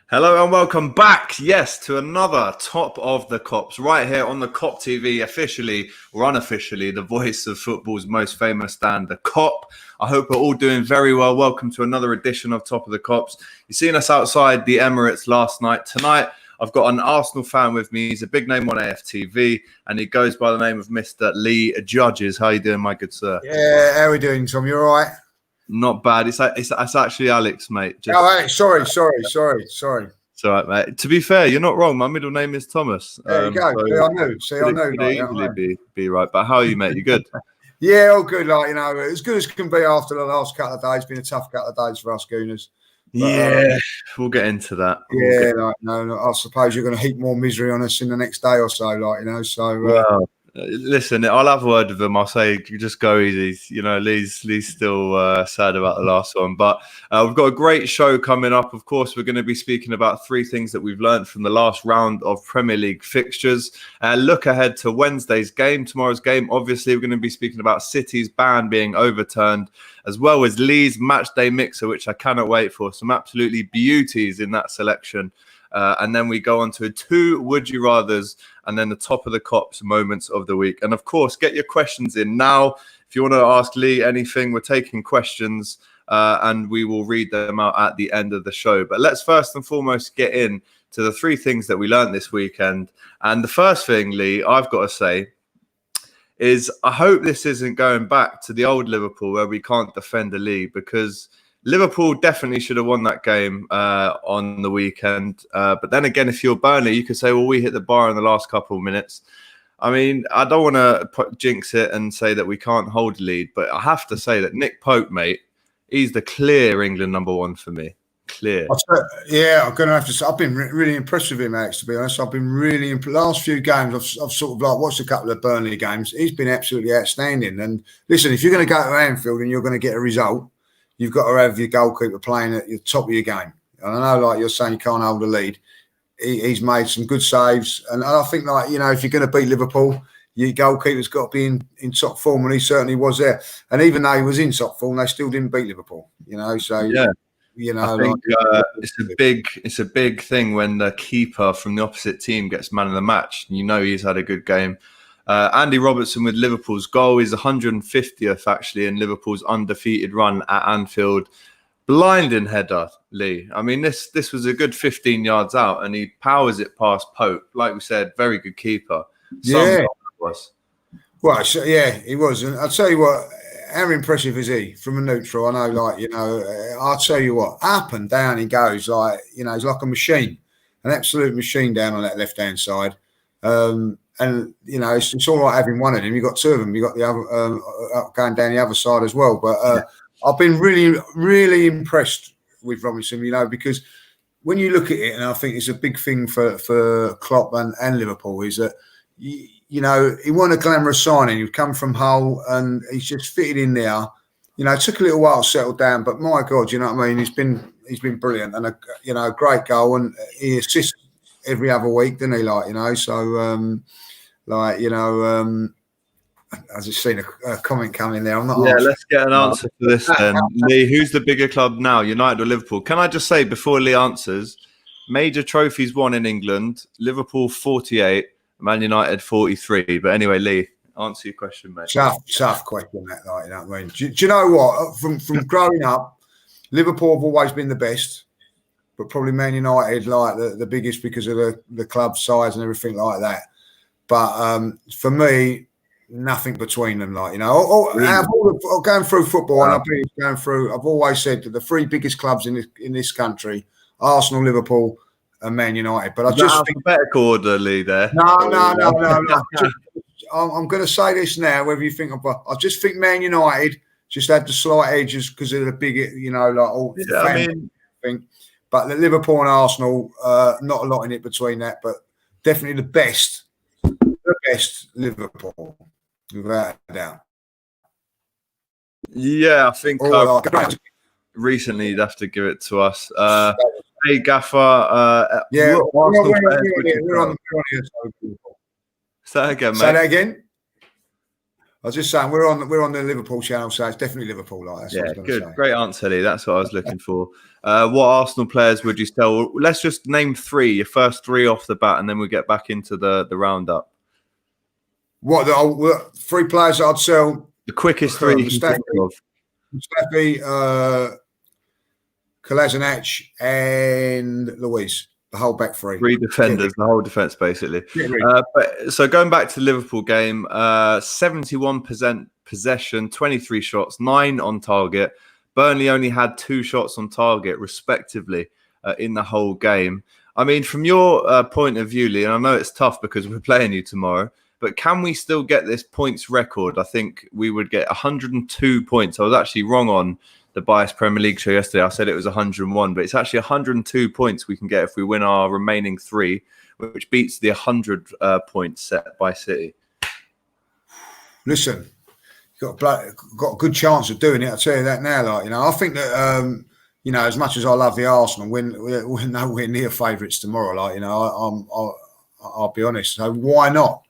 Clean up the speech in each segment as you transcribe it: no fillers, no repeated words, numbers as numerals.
Hello and welcome back, yes, to another Top of the Kops, right here on the Kop TV, officially or unofficially, the voice of football's most famous stand, the Kop. I hope we're all doing very well. Welcome to another edition of Top of the Kops. You've seen us outside the Emirates last night. Tonight, I've got an Arsenal fan with me. He's a big name on AFTV, and he goes by the name of Mr. Lee Judges. How you doing, my good sir? Yeah, how are we doing, Tom? You all right? Not bad. It's actually Alex, mate. Alex, sorry. It's all right, mate. To be fair, you're not wrong. My middle name is Thomas. There you go. So I knew. Could easily be right. But how are you, mate? You good? Yeah, all good. As good as can be after the last couple of days. It's been a tough couple of days for us Gooners. But, we'll get into that. I suppose you're going to heap more misery on us in the next day or so, Well, listen, I'll have a word with them. I'll say, just go easy. You know, Lee's still sad about the last one. But we've got a great show coming up. Of course, we're going to be speaking about three things that we've learned from the last round of Premier League fixtures. Look ahead to Wednesday's game, tomorrow's game. Obviously, we're going to be speaking about City's ban being overturned, as well as Lee's Matchday mixer, which I cannot wait for. Some absolutely beauties in that selection. And then we go on to two Would You Rathers and then the Top of the Kops moments of the week. And of course, get your questions in now. If you want to ask Lee anything, we're taking questions and we will read them out at the end of the show. But let's first and foremost get in to the three things that we learned this weekend. And the first thing, Lee, I've got to say is I hope this isn't going back to the old Liverpool where we can't defend the league, because Liverpool definitely should have won that game on the weekend. But then again, if you're Burnley, you could say, well, we hit the bar in the last couple of minutes. I mean, I don't want to jinx it and say that we can't hold the lead, but I have to say that Nick Pope, mate, he's the clear England number one for me. Clear. I'm going to have to say, I've been really impressed with him, Alex, to be honest. I've been really impressed. Last few games, I've sort of watched a couple of Burnley games. He's been absolutely outstanding. And listen, if you're going to go to Anfield and you're going to get a result, you've got to have your goalkeeper playing at the top of your game. And I know, like you're saying, you can't hold a lead. He's made some good saves. And I think, if you're going to beat Liverpool, your goalkeeper's got to be in top form, and he certainly was there. And even though he was in top form, they still didn't beat Liverpool, So, yeah. I think it's a big thing when the keeper from the opposite team gets man of the match. He's had a good game. Andy Robertson with Liverpool's goal is 150th actually in Liverpool's undefeated run at Anfield. Blinding header, Lee. I mean, this was a good 15 yards out, and he powers it past Pope. Like we said, very good keeper. Yeah, well, he was. And I'll tell you what, how impressive is he from a neutral? I know, I'll tell you what, up and down he goes, he's like a machine, an absolute machine down on that left-hand side. And it's all right having one of them. You've got two of them. You've got the other going down the other side as well. But I've been really, really impressed with Robinson, because when you look at it, and I think it's a big thing for Klopp and Liverpool, is that, he wasn't a glamorous signing. He'd come from Hull and he's just fitted in there. It took a little while to settle down, but my God, you know what I mean? He's been brilliant, and a great goal, and he assists every other week, didn't he? So. I just seen a comment coming there. I'm not. Yeah, let's get an answer for this then. Lee, who's the bigger club now, United or Liverpool? Can I just say before Lee answers, major trophies won in England: Liverpool 48, Man United 43. But anyway, Lee, answer your question, mate. Tough question, that. You know what I mean? Do you know what? From growing up, Liverpool have always been the best, but probably Man United the biggest because of the club size and everything like that. But for me, nothing between them. Going through football, and I've been going through. I've always said that the three biggest clubs in this country: Arsenal, Liverpool, and Man United. But I just alphabetical order, Lee. There. No. I'm going to say this now. Whether you think I just think Man United just had the slight edges because of the big, thing. But the Liverpool and Arsenal, not a lot in it between that, but definitely the best Liverpool, without a doubt. Yeah, I think recently you'd have to give it to us. Hey, Gaffer. We're on Say that again, mate. Say that again. I was just saying we're on the Liverpool channel, so it's definitely Liverpool. Like that's what I was going to say. Great answer, Lee. That's what I was looking for. What Arsenal players would you sell? Let's just name three. Your first three off the bat, and then we'll get back into the roundup. What the three players that I'd sell? The quickest three you can think of. Mustafi, Kolasinac, and Luis. The whole back three. Three defenders, the whole defence, basically. So going back to the Liverpool game, 71% possession, 23 shots, 9 on target. Burnley only had 2 shots on target, respectively, in the whole game. I mean, from your point of view, Lee, and I know it's tough because we're playing you tomorrow, but can we still get this points record? I think we would get 102 points. I was actually wrong on the Biased Premier League show yesterday. I said it was 101, but it's actually 102 points we can get if we win our remaining 3, which beats the 100 points set by City. Listen, you've got a good chance of doing it. I'll tell you that now. Like, I think that as much as I love the Arsenal, we're nowhere near favourites tomorrow. Like, I'll be honest. So why not?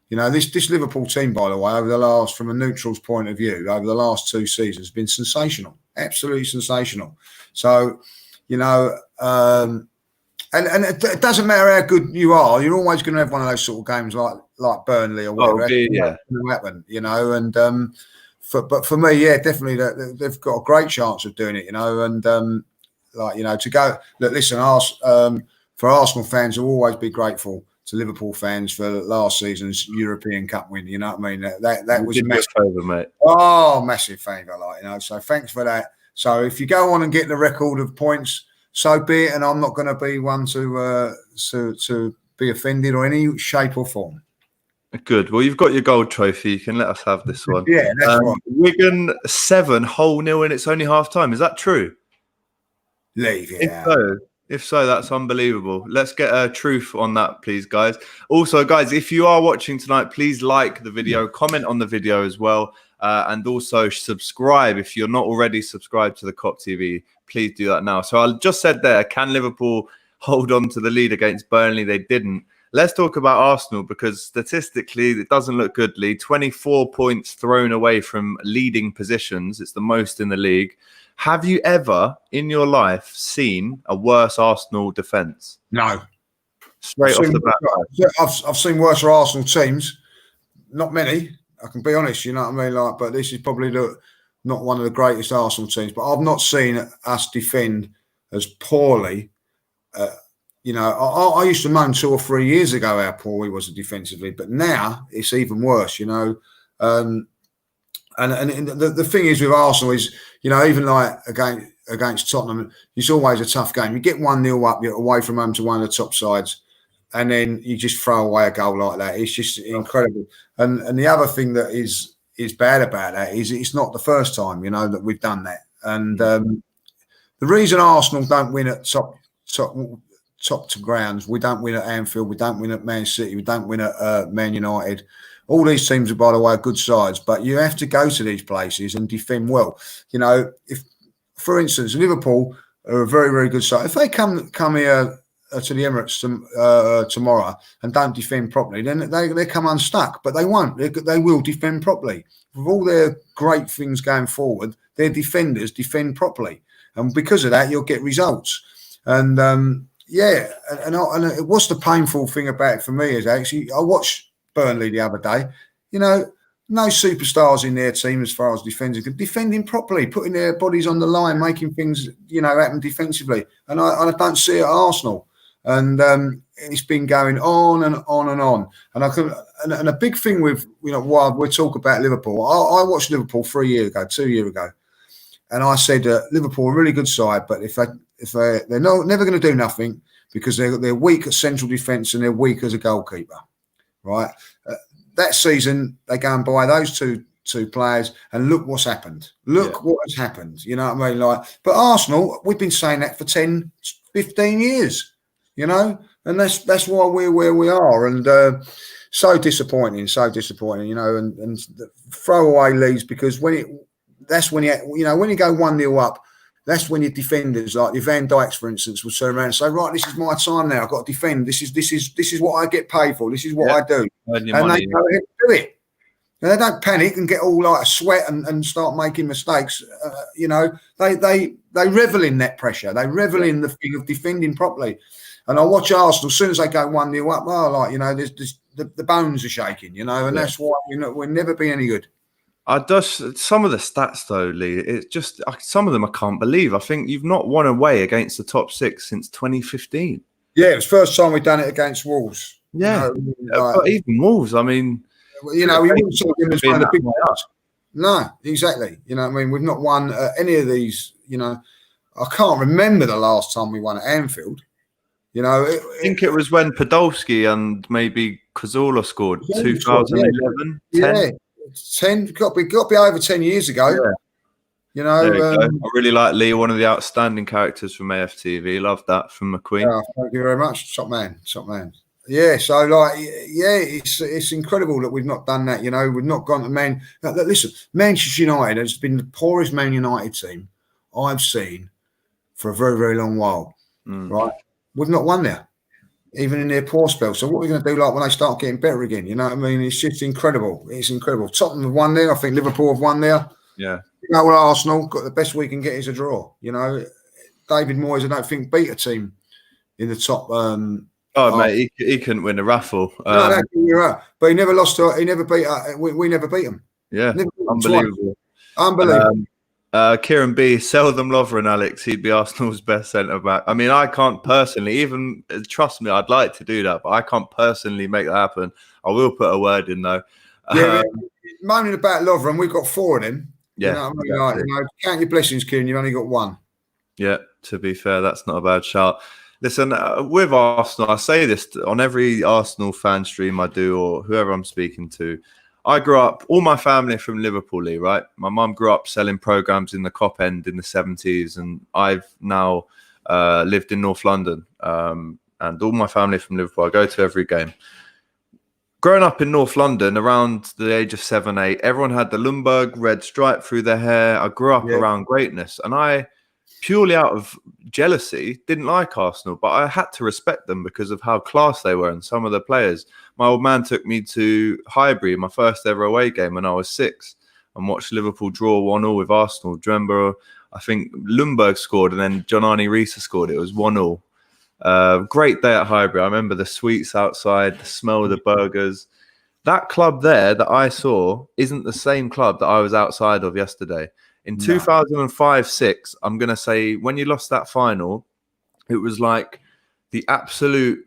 This Liverpool team, by the way, from a neutral's point of view, over the last 2 seasons, has been sensational, absolutely sensational. So, and it doesn't matter how good you are, you're always going to have one of those sort of games like Burnley or whatever. Happen, but for me, yeah, definitely they've got a great chance of doing it, and to go. Look, listen, for Arsenal fans, will always be grateful to Liverpool fans for last season's European Cup win. You know what I mean? That was a massive favour, mate. Oh, massive favour, So thanks for that. So if you go on and get the record of points, so be it. And I'm not going to be one to be offended or any shape or form. Good. Well, you've got your gold trophy. You can let us have this one. Yeah, that's right. Wigan 7-0, and it's only half time. Is that true? Leave it out. If so, that's unbelievable. Let's get a truth on that, please, guys. Also, guys, if you are watching tonight, please like the video, comment on the video as well, and also subscribe. If you're not already subscribed to the Kop TV, please do that now. So I just said there, can Liverpool hold on to the lead against Burnley? They didn't. Let's talk about Arsenal because statistically, it doesn't look good, Lee. 24 points thrown away from leading positions. It's the most in the league. Have you ever in your life seen a worse Arsenal defence? No. Straight off the bat. I've seen worse Arsenal teams. Not many, I can be honest, you know what I mean? But this is probably not one of the greatest Arsenal teams. But I've not seen us defend as poorly. I used to moan 2 or 3 years ago how poor we was defensively, but now it's even worse, And the thing is with Arsenal is, even like against Tottenham, it's always a tough game. You get 1-0 up, you're away from home to one of the top sides, and then you just throw away a goal like that. It's just incredible. And the other thing that is bad about that is it's not the first time, that we've done that. And the reason Arsenal don't win at top to grounds, we don't win at Anfield, we don't win at Man City, we don't win at Man United. All these teams are, by the way, good sides, but you have to go to these places and defend well. If, for instance, Liverpool are a very, very good side. If they come here to the Emirates tomorrow and don't defend properly, then they come unstuck. But they won't. They will defend properly. With all their great things going forward, their defenders defend properly, and because of that, you'll get results. And what's the painful thing about it for me is actually I watched Burnley the other day, no superstars in their team as far as defending properly, putting their bodies on the line, making things, happen defensively. And I don't see it at Arsenal. And it's been going on and on and on. And a big thing with, while we talk about Liverpool, I watched Liverpool 2 years ago. And I said, Liverpool are a really good side, but if they're never going to do nothing because they're weak at central defence and they're weak as a goalkeeper. Right, that season they go and buy those two players, and look what's happened. What has happened. You know what I mean? But Arsenal, we've been saying that for 10, 15 years. And that's why we're where we are. And so disappointing. And throw away leads because when you go 1-0 up. That's when your defenders, like your Van Dijks, for instance, will turn around and say, "Right, this is my time now. I've got to defend. This is what I get paid for. This is what I do." And they go ahead and do it. And they don't panic and get all like a sweat and start making mistakes. They revel in that pressure. They revel in the thing of defending properly. And I watch Arsenal, as soon as they go 1-0 up, there's the bones are shaking, and that's why we'll never be any good. Some of the stats though, Lee, it's just some of them I can't believe. I think you've not won away against the top 6 since 2015. Yeah, it was the first time we've done it against Wolves. Yeah, but even Wolves, I mean, we wouldn't talk them as one of the big players. No, exactly. We've not won any of these. I can't remember the last time we won at Anfield. I think it was when Podolski and maybe Cazorla scored 2011, 10. 10. Got to be over 10 years ago. Yeah. I really like Lee, one of the outstanding characters from AFTV. Love that from McQueen. Yeah, thank you very much. Top man. Yeah, so it's incredible that we've not done that. We've not gone to Man. Listen, Manchester United has been the poorest Man United team I've seen for a very, very long while. Right, we've not won there, even in their poor spell. So what are we going to do? Like when they start getting better again? You know what I mean? It's just incredible. It's incredible. Tottenham have won there. I think Liverpool have won there. Yeah. Arsenal got the best we can get is a draw. David Moyes, I don't think beat a team in the top. Mate, he couldn't win a raffle. No, you're right. But he never lost to. He never beat. We never beat him. Yeah, unbelievable. Kieran B, sell them Lovren, Alex. He'd be Arsenal's best centre back. I mean, I can't personally, even trust me, I'd like to do that, but I can't personally make that happen. I will put a word in though. Yeah, moaning about Lovren, we've got 4 of them. Yeah, count your blessings, Kieran. You've only got 1. Yeah, to be fair, that's not a bad shout. Listen, with Arsenal, I say this on every Arsenal fan stream I do or whoever I'm speaking to. I grew up, all my family from Liverpool, Lee, right? My mum grew up selling programs in the Kop end in the 70s, and I've now lived in North London. And all my family from Liverpool, I go to every game. Growing up in North London, around the age of 7, 8, everyone had the Lundberg red stripe through their hair. I grew up around greatness, and I, purely out of jealousy, didn't like Arsenal, but I had to respect them because of how class they were and some of the players. My old man took me to Highbury, my first ever away game when I was 6, and watched Liverpool draw 1-1 with Arsenal. Do you remember, I think Lundberg scored and then John-Arne Riise scored. It was 1-1. Great day at Highbury. I remember the sweets outside, the smell of the burgers. That club there that I saw isn't the same club that I was outside of yesterday. In 2005-06, I'm going to say, when you lost that final, it was like the absolute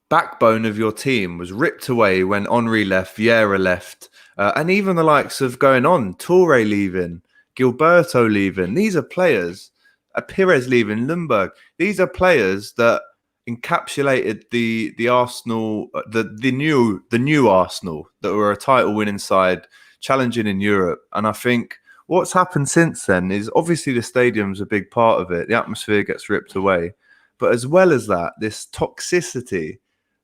backbone of your team was ripped away when Henry left, Vieira left, and even the likes of going on, Toure leaving, Gilberto leaving. These are players, Pires leaving, Lundberg. These are players that encapsulated the Arsenal, the new Arsenal that were a title-winning side, challenging in Europe. And I think what's happened since then is obviously the stadium's a big part of it. The atmosphere gets ripped away. But as well as that, this toxicity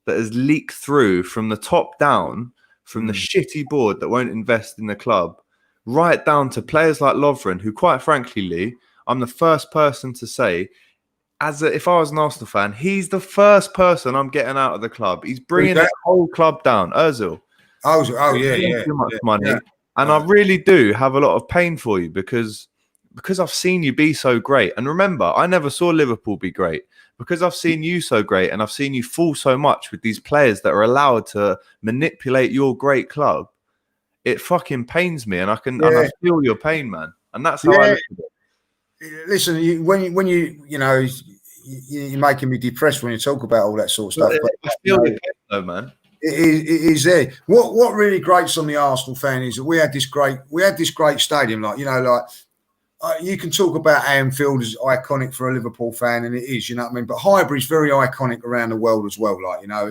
that has leaked through from the top down, from the shitty board that won't invest in the club, right down to players like Lovren, who quite frankly, Lee, I'm the first person to say, if I was an Arsenal fan, he's the first person I'm getting out of the club. He's bringing the whole club down. Ozil. Too much money. Yeah. And I really do have a lot of pain for you because I've seen you be so great. And remember, I never saw Liverpool be great because I've seen you so great and I've seen you fall so much with these players that are allowed to manipulate your great club. It fucking pains me, and I feel your pain, man. And that's how I look at it. Listen, you're making me depressed when you talk about all that sort of stuff. But, I feel the pain, though, man. It is there. What really grates on the Arsenal fan is that we had this great stadium. You can talk about Anfield as iconic for a Liverpool fan, and it is, you know what I mean. But Highbury's very iconic around the world as well.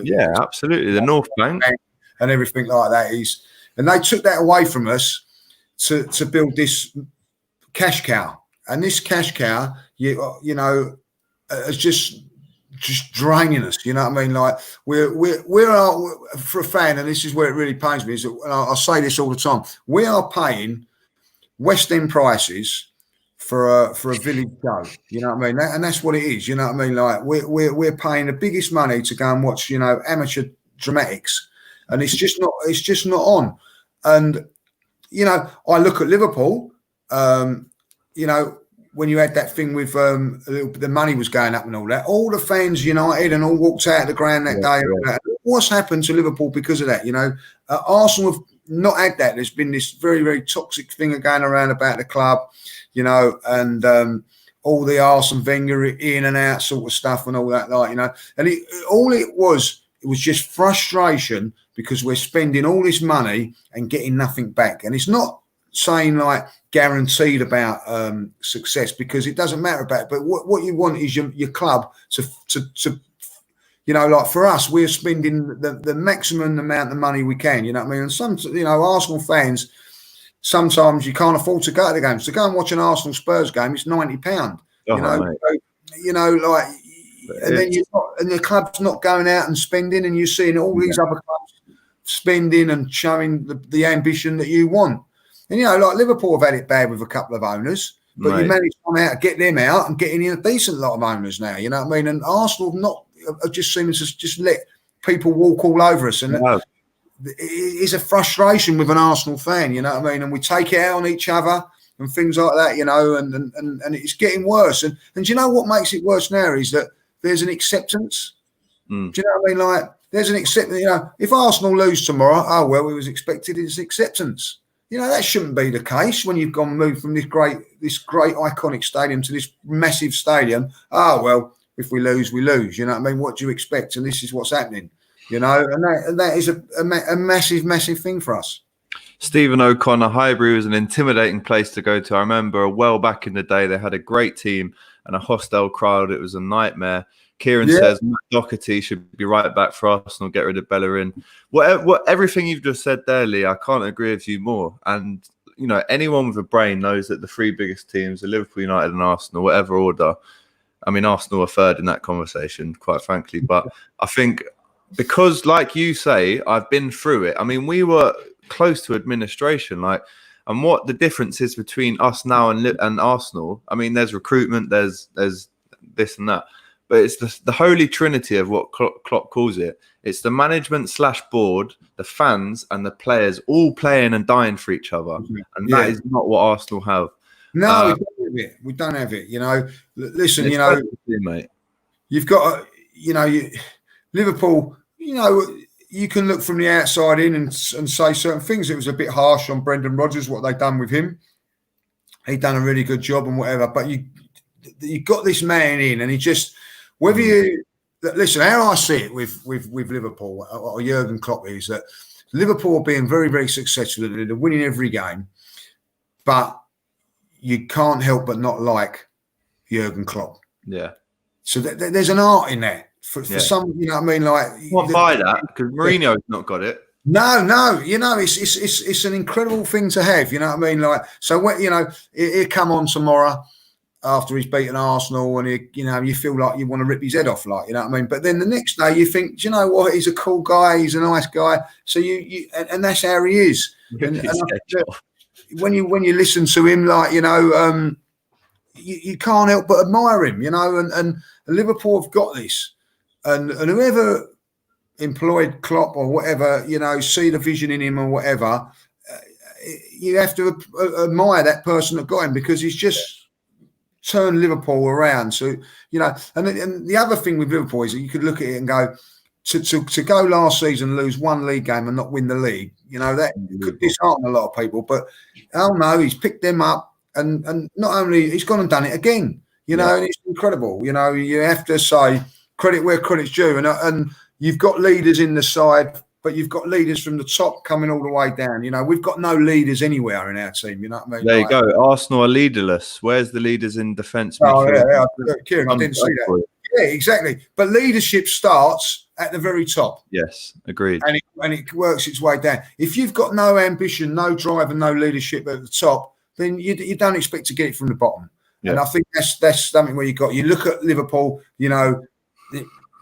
Yeah, absolutely. The North Bank and everything like that is, and they took that away from us to build this cash cow, and this cash cow, is just draining us, you know what I mean? Like we are for a fan, and this is where it really pains me. Is that, and I say this all the time, we are paying West End prices for a village show, you know what I mean? And that's what it is, you know what I mean? Like we're paying the biggest money to go and watch, amateur dramatics, and it's just not on. And, you know, I look at Liverpool, you know, when you had that thing with the money was going up and all the fans united and all walked out of the ground that day. Yeah. What's happened to Liverpool because of that? You know, Arsenal have not had that. There's been this very, very toxic thing going around about the club, you know, and all the Arsene Wenger in and out sort of stuff and all that, like, you know. And it was just frustration because we're spending all this money and getting nothing back. And it's not saying like guaranteed about success, because it doesn't matter about it. But what you want is your club to you know, like for us, we're spending the maximum amount of money we can, you know what I mean? And some, you know, Arsenal fans, sometimes you can't afford to go to the games. To go and watch an Arsenal Spurs game, it's £90. You know, so, you know, like, and then and the club's not going out and spending, and you're seeing all these other clubs spending and showing the ambition that you want. And, you know, like Liverpool have had it bad with a couple of owners, but you manage to come out, get them out and getting in a decent lot of owners now, you know what I mean? And Arsenal have just seems to just let people walk all over us. And it's a frustration with an Arsenal fan, you know what I mean? And we take it out on each other and things like that, you know, and it's getting worse. And do you know what makes it worse now is that there's an acceptance. Do you know what I mean? Like, there's an acceptance, you know, if Arsenal lose tomorrow, oh, well, it was expected, it's acceptance. You know, that shouldn't be the case when you've moved from this great iconic stadium to this massive stadium. Oh, well, if we lose, we lose. You know what I mean? What do you expect? And this is what's happening, you know, and that is a massive, massive thing for us. Stephen O'Connor, Highbury was an intimidating place to go to. I remember well back in the day, they had a great team and a hostile crowd. It was a nightmare. Kieran says Matt Doherty should be right back for Arsenal, get rid of Bellerin. Everything you've just said there, Lee, I can't agree with you more. And, you know, anyone with a brain knows that the three biggest teams are Liverpool, United and Arsenal, whatever order. I mean, Arsenal are third in that conversation, quite frankly. But I think because, like you say, I've been through it. I mean, we were close to administration, like, and what the difference is between us now and Arsenal. I mean, there's recruitment, there's this and that. But it's the holy trinity of what Klopp calls it. It's the management / board, the fans and the players all playing and dying for each other. And that is not what Arsenal have. No, we don't have it. You know, listen, you know, mate. You've got, you know, Liverpool, you know, you can look from the outside in and say certain things. It was a bit harsh on Brendan Rodgers, what they've done with him. He'd done a really good job and whatever. But you got this man in, and he just, whether you listen, how I see it with Liverpool or Jurgen Klopp is that Liverpool are being very, very successful. They're winning every game, but you can't help but not like Jurgen Klopp. Yeah. So there's an art in that for some, you know what I mean? Like, you won't buy that because Mourinho's not got it. No, you know, it's an incredible thing to have, you know what I mean? Like, so when, you know, he'll come on tomorrow after he's beaten Arsenal, and you know, you feel like you want to rip his head off, like, you know what I mean? But then the next day you think, do you know what? He's a cool guy. He's a nice guy. So and that's how he is. And when you listen to him, like, you know, you can't help but admire him, you know, and Liverpool have got this, and whoever employed Klopp or whatever, you know, see the vision in him or whatever, you have to admire that person that got him, because he's just turned Liverpool around. So, you know, and the other thing with Liverpool is that you could look at it and go, to go last season, lose one league game and not win the league, you know, that could dishearten a lot of people. But oh no, he's picked them up, and not only he's gone and done it again, you know, and it's incredible. You know, you have to say credit where credit's due, and you've got leaders in the side, but you've got leaders from the top coming all the way down. You know, we've got no leaders anywhere in our team. You know what I mean? There you go. Arsenal are leaderless. Where's the leaders in defence? Oh, Kieran, I didn't see that. Yeah, exactly. But leadership starts at the very top. Yes, agreed. And it works its way down. If you've got no ambition, no drive, and no leadership at the top, then you don't expect to get it from the bottom. Yeah. And I think that's something where you look at Liverpool, you know,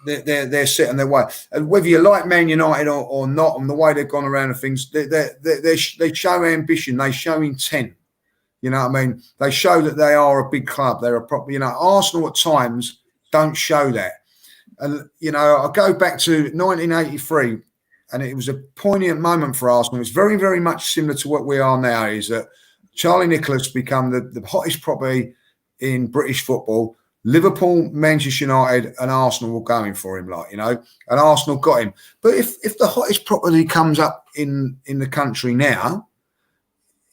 they're set on their way. And whether you like Man United or not, and the way they've gone around and things, they show ambition, they show intent. You know what I mean? They show that they are a big club. They're a proper, you know, Arsenal at times don't show that. And, you know, I go back to 1983 and it was a poignant moment for Arsenal. It's very, very much similar to what we are now, is that Charlie Nicholas become the hottest property in British football. Liverpool, Manchester United and Arsenal were going for him, and Arsenal got him. But if the hottest property comes up in the country now,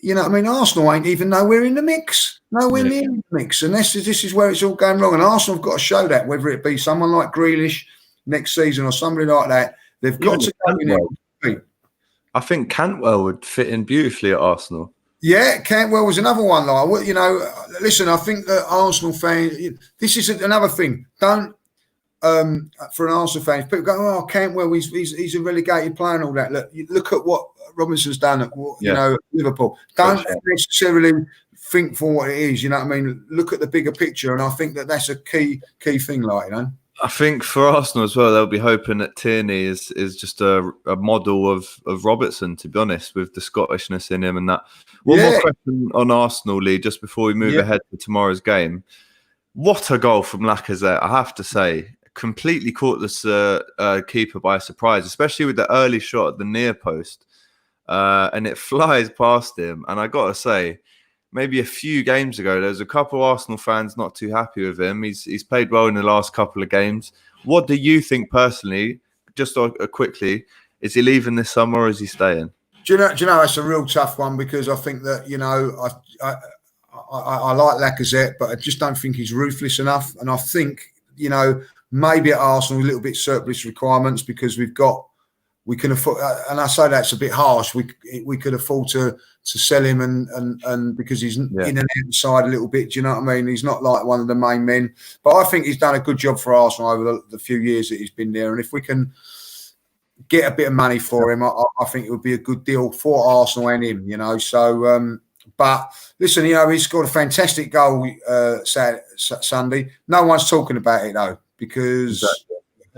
Arsenal ain't even nowhere in the mix. Nowhere near the mix. And this is where it's all going wrong. And Arsenal have got to show that, whether it be someone like Grealish next season or somebody like that, they've got to go in there. I think Cantwell would fit in beautifully at Arsenal. Yeah, Cantwell was another one. Listen, I think that Arsenal fans, this is another thing. Don't, for an Arsenal fan, people go, oh, Cantwell, he's a relegated player and all that. Look at what Robinson's done at Liverpool. Don't necessarily think for what it is. You know what I mean? Look at the bigger picture, and I think that that's a key thing. I think for Arsenal as well, they'll be hoping that Tierney is just a model of Robertson, to be honest, with the Scottishness in him and that. One more question on Arsenal, Lee, just before we move ahead to tomorrow's game. What a goal from Lacazette, I have to say. Completely caught this keeper by surprise, especially with the early shot at the near post. And it flies past him. And I got to say, maybe a few games ago, there was a couple of Arsenal fans not too happy with him. He's played well in the last couple of games. What do you think personally, just quickly, is he leaving this summer or is he staying? Do you know, it's a real tough one, because I think that, I like Lacazette, but I just don't think he's ruthless enough. And I think, maybe at Arsenal, a little bit surplus requirements, because we can afford, and I say that's a bit harsh. We could afford to sell him, and because he's in and outside a little bit. Do you know what I mean? He's not like one of the main men, but I think he's done a good job for Arsenal over the few years that he's been there. And if we can get a bit of money for him, I think it would be a good deal for Arsenal and him. So, but listen, he scored a fantastic goal Sunday. No one's talking about it though, because. Exactly.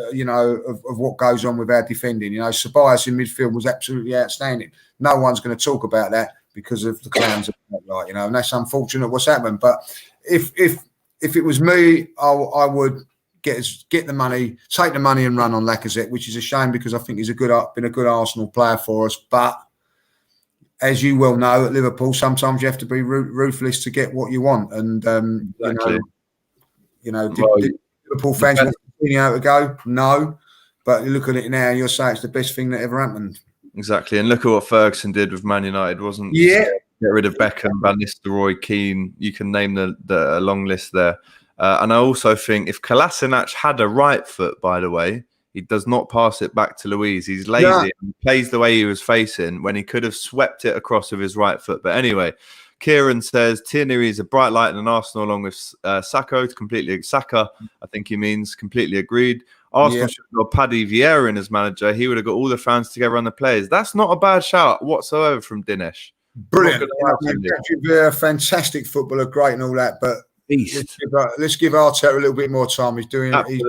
Of what goes on with our defending. Ceballos in midfield was absolutely outstanding. No one's going to talk about that because of the clowns, and that's unfortunate what's happened. But if it was me, I would get the money, take the money and run on Lacazette, which is a shame because I think he's been a good Arsenal player for us. But as you well know, at Liverpool, sometimes you have to be ruthless to get what you want. And Liverpool fans want Coutinho to go? No. But you look at it now, you'll say it's the best thing that ever happened. Exactly. And look at what Ferguson did with Man United, wasn't it? Yeah. Get rid of Beckham, Van Nistelrooy, Keane. You can name the long list there. And I also think if Kolasinac had a right foot, by the way, he does not pass it back to Luiz. He's lazy and plays the way he was facing when he could have swept it across with his right foot. But anyway, Kieran says Tierney is a bright light in Arsenal along with Saka. Saka, I think he means, completely agreed. Arsenal should have got Paddy Vieira in as manager. He would have got all the fans together and the players. That's not a bad shout whatsoever from Dinesh. Brilliant. Vieira, fantastic footballer, great and all that. But let's give Arteta a little bit more time. He's doing okay.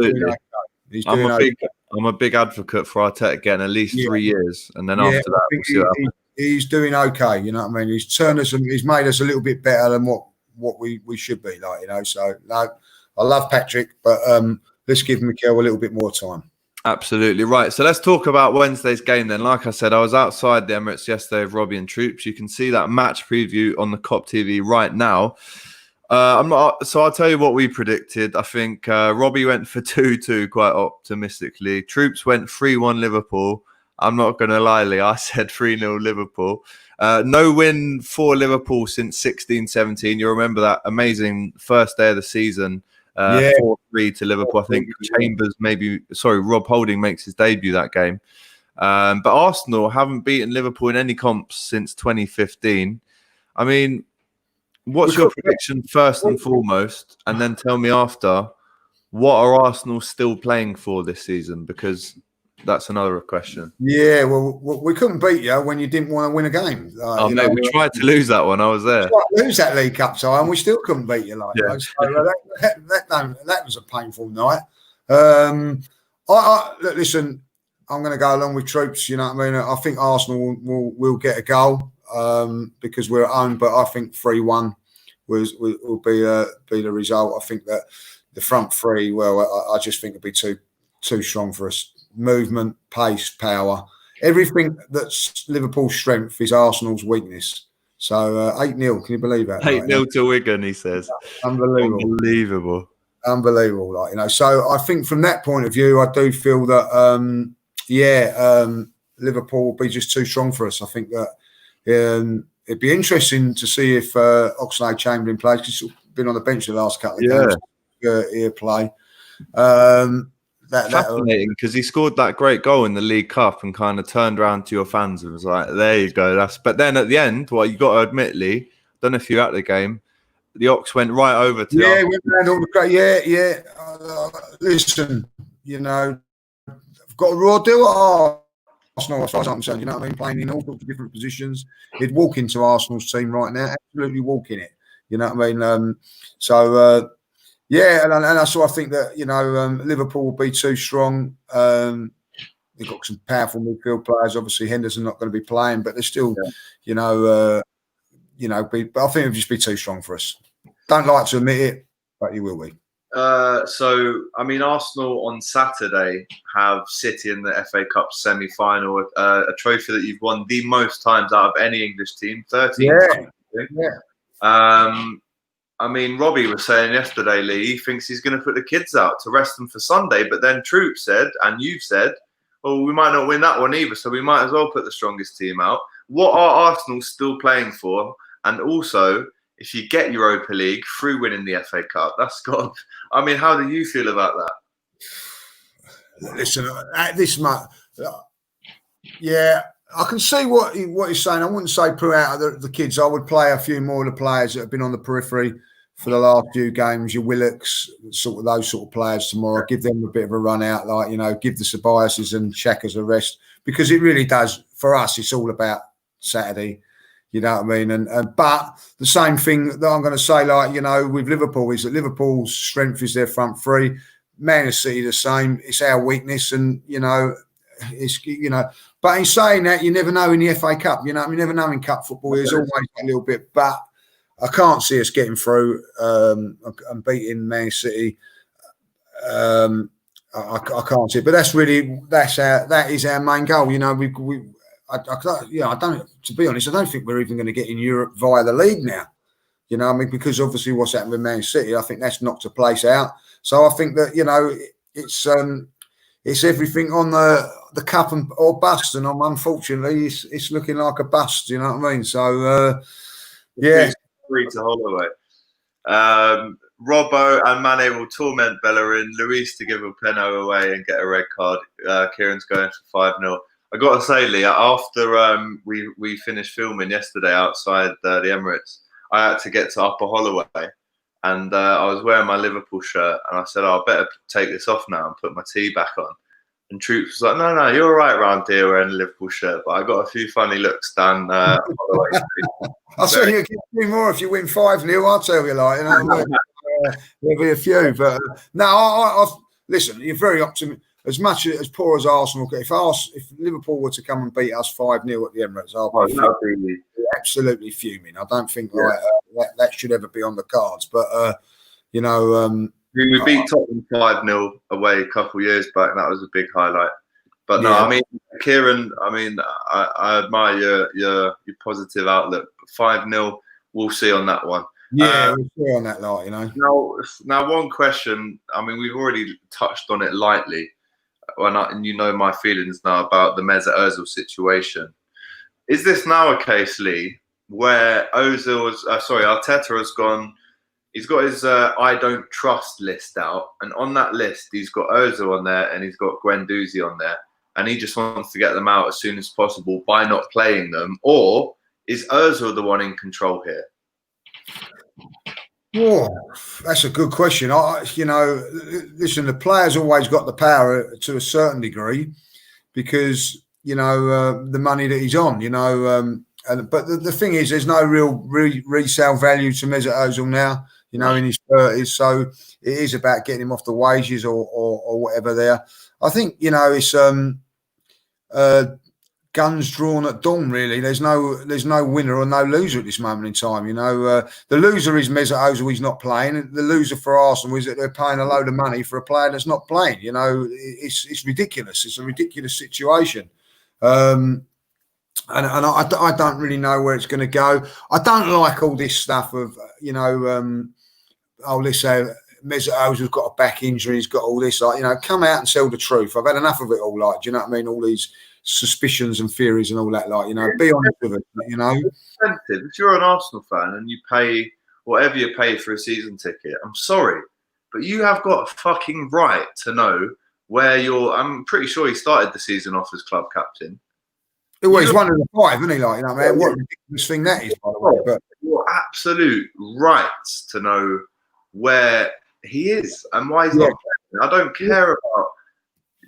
I'm a big advocate for Arteta getting at least 3 years, and then after that, we'll see what happens. He's doing okay, you know what I mean? He's turned us and he's made us a little bit better than what we should be, So no, I love Patrick, but let's give Mikel a little bit more time. Absolutely right. So let's talk about Wednesday's game then. Like I said, I was outside the Emirates yesterday with Robbie and Troops. You can see that match preview on the Kop TV right now. So I'll tell you what we predicted. I think Robbie went for 2-2 quite optimistically. Troops went 3-1 Liverpool. I'm not going to lie, Lee. I said 3-0 Liverpool. No win for Liverpool since 16-17. You remember that amazing first day of the season, 4-3 to Liverpool. I think Rob Holding makes his debut that game. But Arsenal haven't beaten Liverpool in any comps since 2015. I mean, what's your prediction first and foremost? And then tell me after, what are Arsenal still playing for this season? Because that's another question. Yeah, well, we couldn't beat you when you didn't want to win a game. We tried to lose that one. I was there. We tried to lose that League Cup tie, and we still couldn't beat you like that. So that was a painful night. Look, listen, I'm going to go along with Troops. You know what I mean? I think Arsenal will get a goal because we're at home, but I think 3-1 will be the result. I think that the front three, I just think it'll be too strong for us. Movement, pace, power. everything that's Liverpool's strength is Arsenal's weakness. So 8-0, can you believe that? 8-0 to Wigan, he says. Unbelievable. Unbelievable. So I think from that point of view, I do feel that, Liverpool will be just too strong for us. I think that it'd be interesting to see if Oxlade-Chamberlain plays, because he's been on the bench the last couple of games. He'll play. Fascinating, because he scored that great goal in the League Cup and kind of turned around to your fans and was like, there you go. But then at the end, you got to admit, Lee, I don't know if you're at the game, the Ox went right over to he went round all the listen, I've got a raw deal at Arsenal, as far as I'm concerned, playing in all sorts of different positions. He'd walk into Arsenal's team right now, absolutely walk in it. You know what I mean? And so I think that, Liverpool will be too strong. They've got some powerful midfield players. Obviously, Henderson not going to be playing, but they're still, but I think it'll just be too strong for us. Don't like to admit it, but you will be. Arsenal on Saturday have City in the FA Cup semi-final, a trophy that you've won the most times out of any English team, 13 times. Robbie was saying yesterday, Lee, he thinks he's going to put the kids out to rest them for Sunday, but then Troop said, and you've said, well, we might not win that one either, so we might as well put the strongest team out. What are Arsenal still playing for? And also, if you get Europa League through winning the FA Cup, that's got. How do you feel about that? Listen, at this much, I can see what he's saying. I wouldn't say put out the kids. I would play a few more of the players that have been on the periphery for the last few games. Your Willocks, those sort of players tomorrow. Give them a bit of a run out, give the Ceballos and Xhakas a rest, because it really does. For us, it's all about Saturday. You know what I mean? But the same thing that I'm going to say, with Liverpool, is that Liverpool's strength is their front three. Man City the same. It's our weakness, and But in saying that, you never know in the FA Cup. You never know in cup football. There's always a little bit, but I can't see us getting through and beating Man City. I can't see it, but that is our main goal. I don't. To be honest, I don't think we're even going to get in Europe via the league now. Because obviously what's happened with Man City, I think that's knocked a place out. So I think that it's everything on the cup or bust, and unfortunately it's looking like a bust. You know what I mean? So free to Holloway. Robbo and Mane will torment Bellerin. Luis to give a penalty away and get a red card. Kieran's going for 5-0. I got to say, Lee, after we finished filming yesterday outside the Emirates, I had to get to Upper Holloway, and I was wearing my Liverpool shirt, and I said, I better take this off now and put my tee back on. And Troops was like, no, you're all right around here wearing a Liverpool shirt, but I got a few funny looks down Holloway Street. I'll tell you a few more if you win 5-0. I'll tell you, there'll be a few, but listen, you're very optimistic. As much as poor as Arsenal, if Liverpool were to come and beat us 5-0 at the Emirates, I'll be absolutely fuming. I don't think that should ever be on the cards. But we beat Tottenham 5-0 away a couple of years back. That was a big highlight. But Kieran, I admire your positive outlook. 5-0, we'll see on that one. Yeah, we'll see on that lot. Now, one question. We've already touched on it lightly. And my feelings now about the Mesut Ozil situation. Is this now a case, Lee, where Arteta has gone? He's got his I don't trust list out, and on that list he's got Ozil on there and he's got Guendouzi on there, and he just wants to get them out as soon as possible by not playing them? Or is Ozil the one in control here? Oh, that's a good question. Listen, the player's always got the power to a certain degree because, the money that he's on, but the thing is, there's no real resale value to Mesut Ozil now, in his 30s. So it is about getting him off the wages or whatever there. I think, it's guns drawn at dawn, really. There's no winner or no loser at this moment in time. The loser is Mesut Ozil. He's not playing. The loser for Arsenal is that they're paying a load of money for a player that's not playing. It's ridiculous. It's a ridiculous situation. And I don't really know where it's going to go. I don't like all this stuff of, let's say Mesut Ozil's got a back injury, he's got all this, like, come out and tell the truth. I've had enough of it all, like, do you know what I mean? All these suspicions and theories and all that, like, be honest with it, It's expensive. If you're an Arsenal fan and you pay whatever you pay for a season ticket, I'm sorry, but you have got a fucking right to know where I'm pretty sure he started the season off as club captain. Well, he's one of the five, isn't he? Like, man, what a ridiculous thing that is, by the way. But your absolute right to know where he is and why he's not playing. I don't care about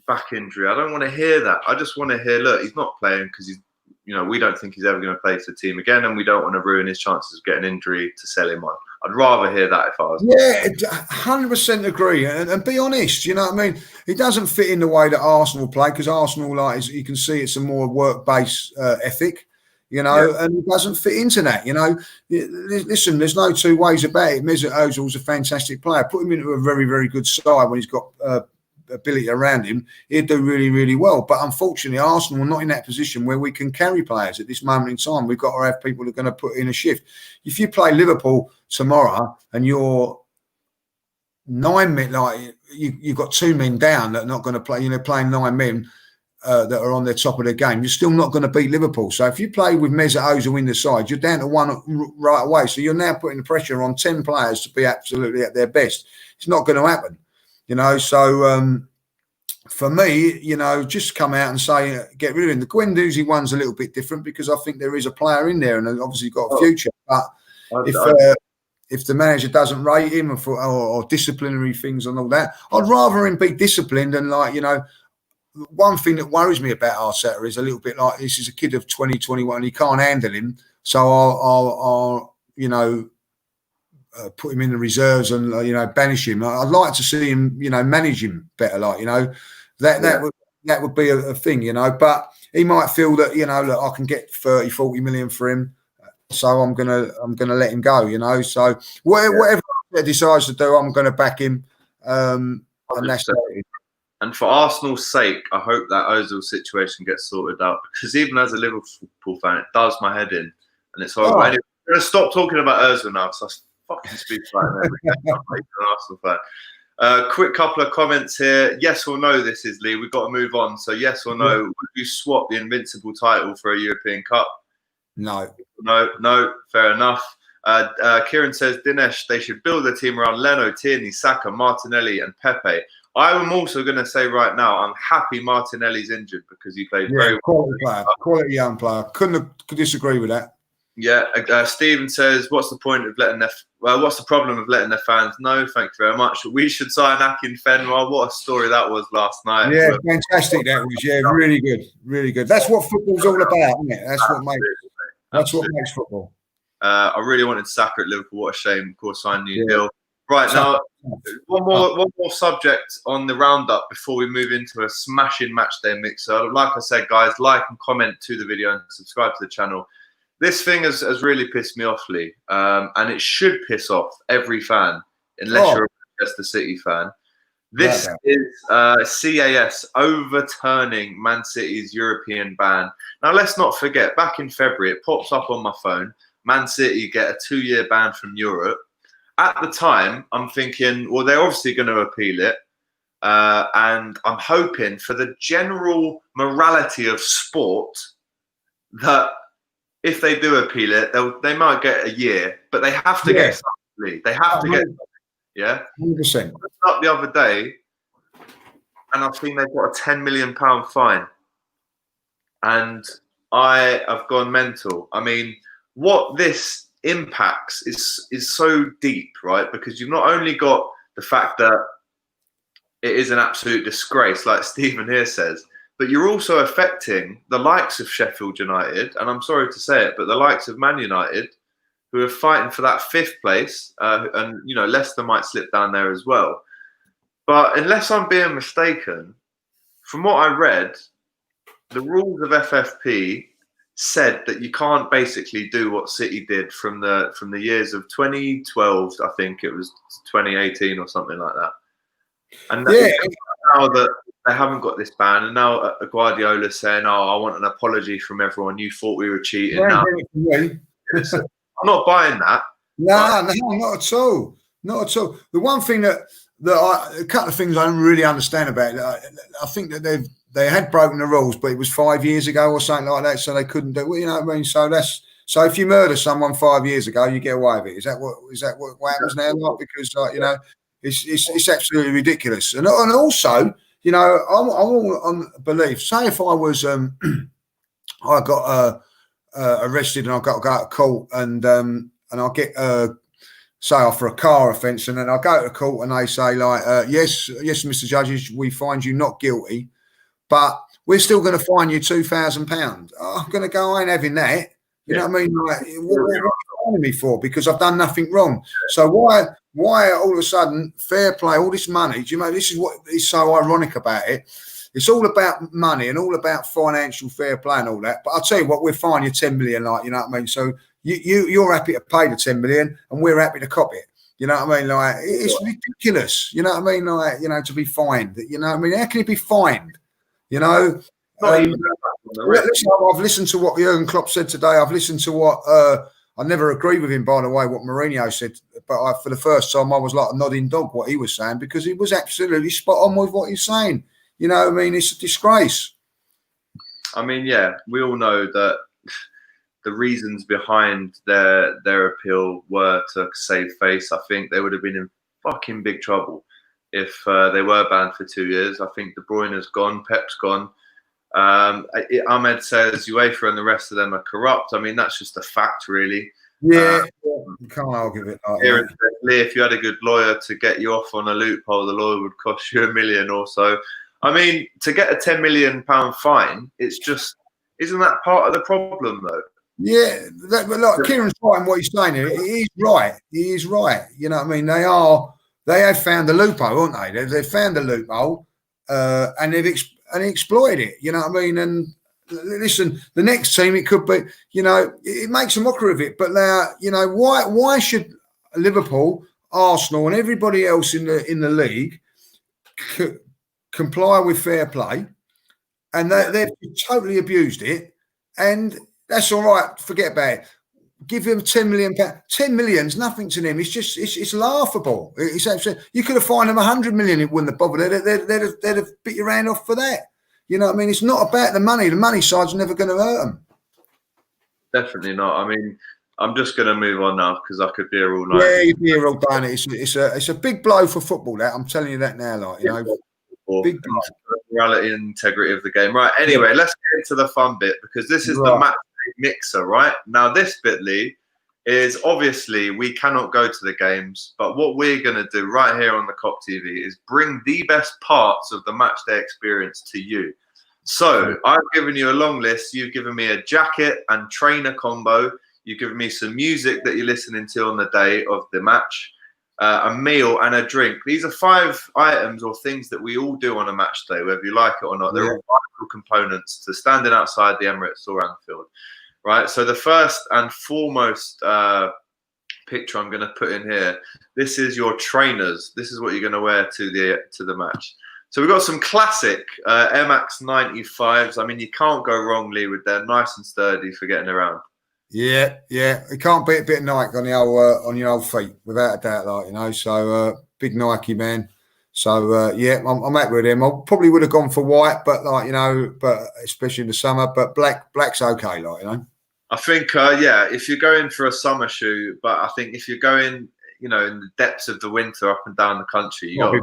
back injury. I don't want to hear that. I just want to hear, look, he's not playing because he's, we don't think he's ever going to play for the team again, and we don't want to ruin his chances of getting injury to sell him on. I'd rather hear that if I was. Yeah, 100% agree. And be honest, you know what I mean? It doesn't fit in the way that Arsenal play, because Arsenal, like, you can see it's a more work-based ethic, and it doesn't fit into that, Listen, there's no two ways about it. Mesut Ozil's a fantastic player. Put him into a very, very good side when he's got ability around him, he'd do really, really well. But unfortunately, Arsenal are not in that position where we can carry players at this moment in time. We've got to have people that are going to put in a shift. If you play Liverpool tomorrow and you're 9 men, like you've got 2 men down that are not going to play, playing 9 men that are on the top of the game, you're still not going to beat Liverpool. So if you play with Mesut Ozil in the side, you're down to 1 right away. So you're now putting the pressure on 10 players to be absolutely at their best. It's not going to happen. So for me, just come out and say, get rid of him. The Guendouzi one's a little bit different because I think there is a player in there and obviously got a future. But if the manager doesn't rate him or disciplinary things and all that, I'd rather him be disciplined. And one thing that worries me about Arteta is a little bit like, this is a kid of 20, 21, he can't handle him. So I'll put him in the reserves and banish him. I'd like to see him manage him better, that would be a thing, but he might feel that look, I can get 30-40 million for him, so I'm gonna let him go, so whatever he decides to do, I'm gonna back him, and that's it. And for Arsenal's sake, I hope that Ozil situation gets sorted out, because even as a Liverpool fan, it does my head in, and it's horrible. Anyway, we're gonna stop talking about Ozil now, so fucking speak like that. I'm an Arsenal fan. Quick couple of comments here. Yes or no, this is Lee. We've got to move on. So yes or no, would you swap the Invincible title for a European Cup? No. No, fair enough. Kieran says, Dinesh, they should build a team around Leno, Tierney, Saka, Martinelli and Pepe. I am also going to say right now, I'm happy Martinelli's injured because he played very well. Quality young player. Couldn't disagree with that. Yeah, Stephen says, what's the problem of letting their fans know? Thank you very much. We should sign Akin Fenwar. What a story that was last night. Yeah, fantastic that was. Yeah, really good. Really good. That's what football's all about, isn't it? That's what makes football. I really wanted Saka at Liverpool. What a shame. Of course, signed new deal. Right, now, one more subject on the roundup before we move into a smashing matchday mixer. Like I said, guys, like and comment to the video and subscribe to the channel. This thing has really pissed me off, Lee, and it should piss off every fan, unless you're a Manchester City fan. This is CAS overturning Man City's European ban. Now, let's not forget, back in February, it pops up on my phone, Man City get a 2-year ban from Europe. At the time, I'm thinking, well, they're obviously going to appeal it, and I'm hoping for the general morality of sport that if they do appeal it, they might get a year, but they have to get something. They have to get something. Yeah, 100%. I was up the other day, and I've seen they've got a £10 million fine, and I have gone mental. I mean, what this impacts is so deep, right? Because you've not only got the fact that it is an absolute disgrace, like Stephen here says, but you're also affecting the likes of Sheffield United, and I'm sorry to say it, but the likes of Man United, who are fighting for that 5th place, and Leicester might slip down there as well. But unless I'm being mistaken, from what I read, the rules of FFP said that you can't basically do what City did from the years of 2012, I think it was 2018 or something like that. And now that they haven't got this ban, and now Guardiola's saying, "Oh, I want an apology from everyone. You thought we were cheating." Now, I'm not buying that. No, not at all. Not at all. The one thing a couple of things I don't really understand about it. I think that they had broken the rules, but it was 5 years ago or something like that, so they couldn't do it. You know what I mean? So if you murder someone 5 years ago, you get away with it. Is that what happens now? Not because it's absolutely ridiculous. And also, you know, I'm all on belief. Say if I was I got arrested and I got to go to court and I get say for a car offence, and then I go to court and they say like, yes, Mr. Judges, we find you not guilty, but we're still going to fine you £2,000. I'm going to go, I ain't having that. You know what I mean? Like, what are you fining me for? Because I've done nothing wrong. So why all of a sudden fair play, all this money? Do you know, this is what is so ironic about it. It's all about money and all about financial fair play and all that. But I'll tell you what, we're fine you 10 million, like, you know what I mean? So you're happy to pay the 10 million and we're happy to cop it. You know what I mean? Like, it's ridiculous. You know what I mean? Like, you know, to be fined. You know what I mean? How can it be fined? You know? Listen, I've listened to what Jurgen Klopp said today. I've listened to what I never agree with him, by the way, what Mourinho said. But for the first time, I was like a nodding dog what he was saying, because he was absolutely spot on with what he's saying. You know what I mean? It's a disgrace. I mean, yeah, we all know that the reasons behind their appeal were to save face. I think they would have been in fucking big trouble if they were banned for 2 years. I think De Bruyne's gone, Pep's gone. Ahmed says UEFA and the rest of them are corrupt. I mean, that's just a fact, really. Yeah, you can't argue it. If you had a good lawyer to get you off on a loophole, the lawyer would cost you $1 million or so. I mean, to get a £10 million fine, it's just, isn't that part of the problem, though? Yeah, but like Kieran's right in what he's saying here. He's right. He is right. You know what I mean? They have found the loophole, haven't they? They've found the loophole, and they've exploited it. You know what I mean? And listen, the next team, it could be, you know, it makes a mockery of it. But now, you know, why should Liverpool, Arsenal, and everybody else in the league comply with fair play? And they've totally abused it, and that's all right. Forget about it. Give them £10 million. 10 million's nothing to them. It's just it's laughable. It's absolutely, you could have fined them 100 million. It wouldn't have bothered. They'd have bit your hand off for that. You know what I mean? It's not about the money. The money side's never going to hurt them. Definitely not. I mean, I'm just going to move on now because I could be here all night. Yeah, you'd be here all day. It's a big blow for football. That I'm telling you that now. Like, you know, big blow. Morality and integrity of the game. Right. Anyway, let's get into the fun bit, because this is the match mixer. Right now, this bit, Lee, is obviously we cannot go to the games, but what we're going to do right here on the Kop TV is bring the best parts of the matchday experience to you. So I've given you a long list. You've given me a jacket and trainer combo. You've given me some music that you're listening to on the day of the match, a meal and a drink. These are 5 items or things that we all do on a match day, whether you like it or not. They're all vital components to standing outside the Emirates or Anfield, right? So the first and foremost picture I'm going to put in here, this is your trainers. This is what you're going to wear to the match. So we've got some classic Air Max 95s. I mean, you can't go wrong, Lee, with them. Nice and sturdy for getting around. Yeah. It can't beat a bit of Nike on your old feet, without a doubt, like, you know. So big Nike man. So I'm happy with him. I probably would have gone for white, but like, you know, but especially in the summer. But black's okay, like, you know. I think if you're going for a summer shoe, but I think if you're going, you know, in the depths of the winter up and down the country, you got to be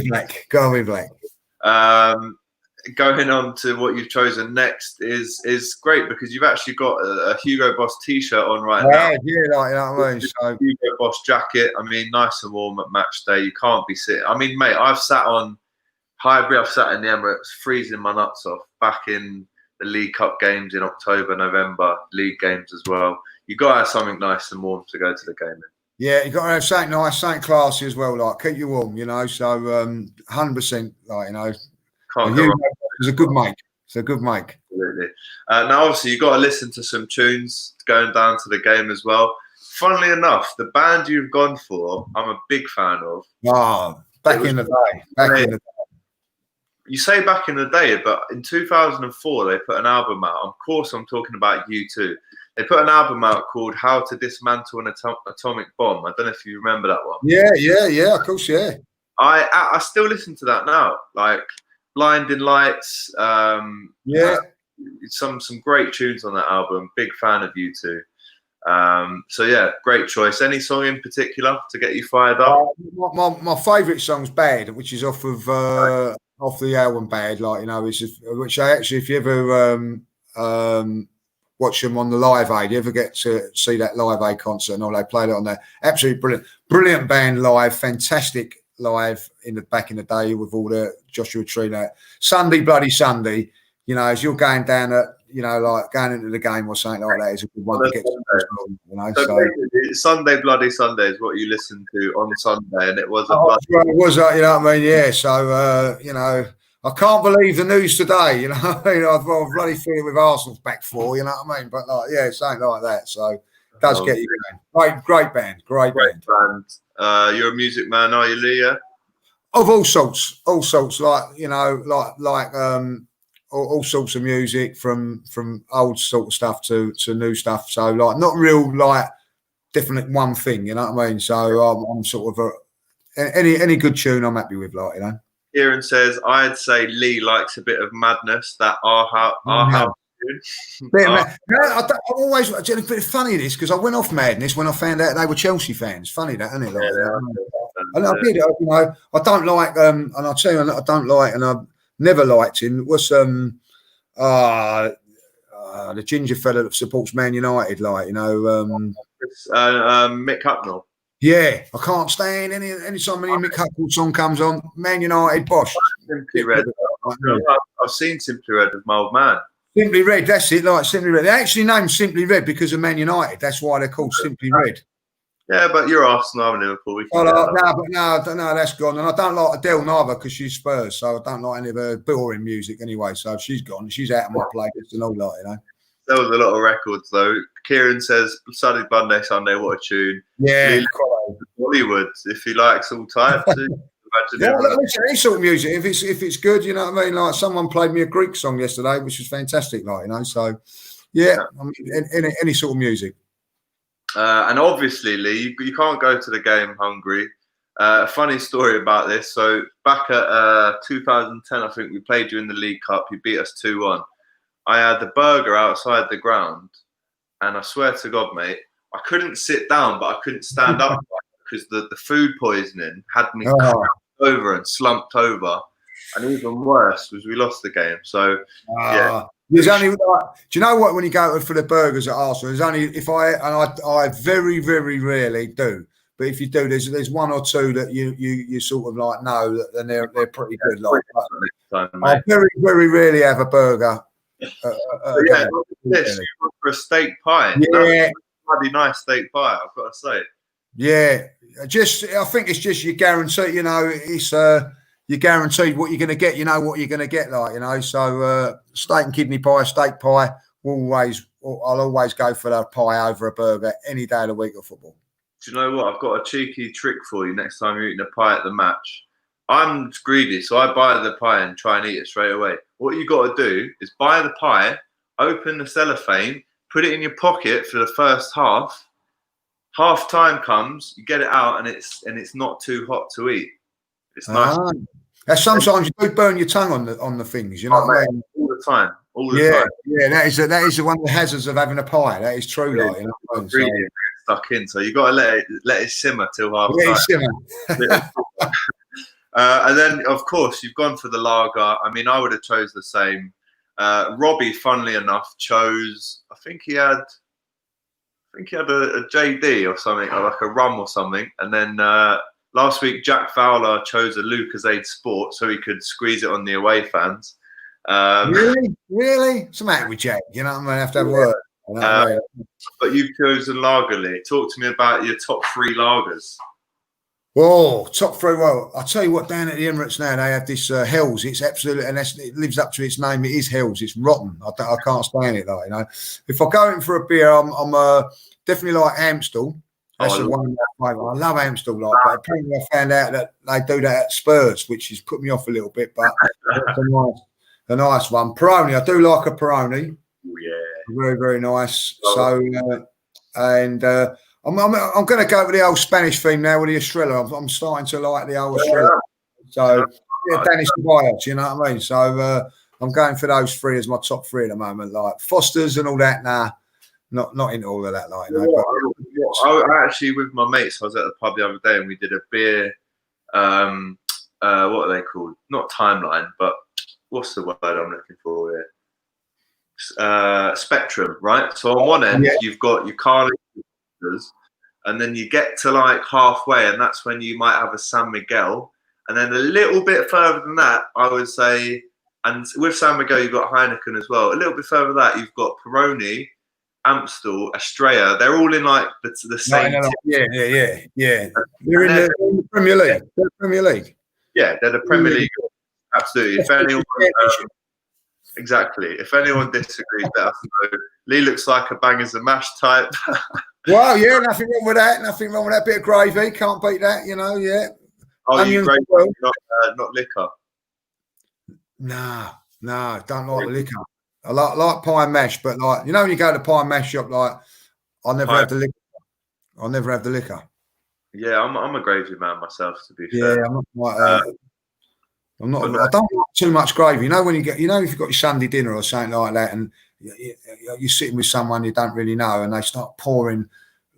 black. Gotta be black. Going on to what you've chosen next is great, because you've actually got a Hugo Boss t-shirt on right now. Yeah, like, you know what I mean. So Hugo Boss jacket. I mean, nice and warm at match day. You can't be sitting. I mean, mate, I've sat on Highbury. I've sat in the Emirates, freezing my nuts off. Back in the League Cup games in October, November, league games as well. You got to have something nice and warm to go to the game in. Yeah, you got to have something nice, something classy as well, like keep you warm, you know. So 100%, like, you know. Can't go wrong. It's a good make. It's a good make. Absolutely. Now, obviously, you've got to listen to some tunes going down to the game as well. Funnily enough, the band you've gone for, I'm a big fan of. Oh, back in the day. you say back in the day, but in 2004 they put an album out. Of course, I'm talking about U2. They put an album out called "How to Dismantle an Atomic Bomb." I don't know if you remember that one. Yeah. Of course, yeah. I still listen to that now, like "Blinding Lights." Some great tunes on that album. Big fan of U2. So yeah, great choice. Any song in particular to get you fired up? My favourite song's "Bad," which is off the album "Bad." Like, which I actually, if you ever watch them on the Live Aid, you ever get to see that Live Aid concert and all, they played it on there. Absolutely brilliant band live, fantastic live back in the day with all the Joshua Tree. Sunday Bloody Sunday. As you're going down like going into the game or something like that, is a good one to get to. So Sunday Bloody Sunday is what you listened to on Sunday, and it was a bloody. It was, you know what I mean? Yeah. So, I can't believe the news today. I've bloody feel it with Arsenal's back four. You know what I mean? But something like that. So it does get you going. Great band. Great band. You're a music man, are you, Lee? Yeah? Of all sorts. All sorts. All sorts of music from old sort of stuff to new stuff. So not real definite one thing. You know what I mean? So I'm sort of any good tune I'm happy with. Kieran says, I'd say Lee likes a bit of madness. That our house tune. It's funny this, because I went off madness when I found out they were Chelsea fans. Funny that, isn't it? And I did. I don't like. And I'll tell you, I don't like, and I never liked him. Was the ginger fella that supports Man United, Mick Hucknall. Yeah, I can't stand any time any Mick Hucknall song comes on. Man United, bosh. Simply Red. I've seen Simply Red with my old man. Simply Red, that's it. Simply Red. They actually named Simply Red because of Man United. That's why they're called Simply Red. Yeah, but you're Arsenal, I'm Liverpool. No, that's gone. And I don't like Adele neither, because she's Spurs, so I don't like any of her boring music anyway. So she's gone. She's out of my playlist and all that, There was a lot of records though. Kieran says Sunday, Monday, Sunday. What a tune! Yeah, Hollywood. If he likes all types, any sort of music. If it's good, you know what I mean. Someone played me a Greek song yesterday, which was fantastic. So yeah, I mean, any sort of music. And obviously, Lee, you can't go to the game hungry. Funny story about this. So back at 2010, I think we played you in the League Cup. You beat us 2-1. I had the burger outside the ground, and I swear to God, mate, I couldn't sit down, but I couldn't stand up because the food poisoning had me over and slumped over. And even worse was we lost the game. So, yeah. There's only, do you know what? When you go for the burgers at Arsenal, there's only I very, very rarely do. But if you do, there's one or two that you sort of know that, and they're pretty good. I very, very rarely have a burger. You went for a steak pie. Yeah, bloody nice steak pie, I've got to say. Yeah, I think it's just you guarantee. It's you're guaranteed what you're going to get. You know what you're going to get, So steak and kidney pie, steak pie. I'll always go for that pie over a burger any day of the week of football. Do you know what? I've got a cheeky trick for you. Next time you're eating a pie at the match, I'm greedy, so I buy the pie and try and eat it straight away. What you got to do is buy the pie, open the cellophane, put it in your pocket for the first half. Half time comes, you get it out, and it's not too hot to eat. It's nice. Sometimes you do burn your tongue on the things, you know what I mean? All the time. Yeah, that is one of the hazards of having a pie. That is true, stuck in. So you got to let it simmer till half time. Simmer. And then, of course, you've gone for the lager. I mean, I would have chose the same. Robbie, funnily enough, chose. I think he had a JD or something, or like a rum or something. And then last week, Jack Fowler chose a Lucozade Sport so he could squeeze it on the away fans. Really? What's the matter with Jack? You know what I mean? I have to have work. But you've chosen lager, Lee. Talk to me about your top 3 lagers. Oh, top 3. Well, I'll tell you what, down at the Emirates now, they have this Hells. It's absolutely, and it lives up to its name. It is Hells. It's rotten. I can't stand it, If I go in for a beer, I'm definitely like Amstel. That's the one I love Amstel, like, but apparently I found out that they do that at Spurs, which has put me off a little bit, but that's a nice one. Peroni, I do like a Peroni. Yeah. Very, very nice. So, I'm going to go with the old Spanish theme now with the Estrella. I'm starting to like the old Estrella. So, Danny Ceballos, you know what I mean? So, I'm going for those three as my top three at the moment. Like Foster's and all that, not into all of that. Like, I actually, with my mates, I was at the pub the other day and we did a beer. What are they called? Not timeline, but what's the word I'm looking for here? Spectrum, right? So on one end, you've got your Carling, and then you get to like halfway, and that's when you might have a San Miguel, and then a little bit further than that, I would say. And with San Miguel, you've got Heineken as well. A little bit further than that, you've got Peroni, Amstel, Estrella. They're all in like the same. Yeah. They're in the Premier League. They're the Premier League. Yeah, they're the Premier League. Absolutely. If anyone, exactly. If anyone disagrees, let us know. Lee looks like a bangers and mash type. Well, yeah, nothing wrong with that. Nothing wrong with that bit of gravy. Can't beat that, you know. Yeah. Oh, you gravy, not liquor. No, don't like the liquor. I like pie and mash, but like, you know, when you go to the pie and mash shop, like, I never have the liquor. I'll never have the liquor. Yeah, I'm a gravy man myself, to be fair. Yeah, I'm not like I don't like too much gravy. You know, when you get, you know, if you've got your Sunday dinner or something like that, and you're sitting with someone you don't really know, and they start pouring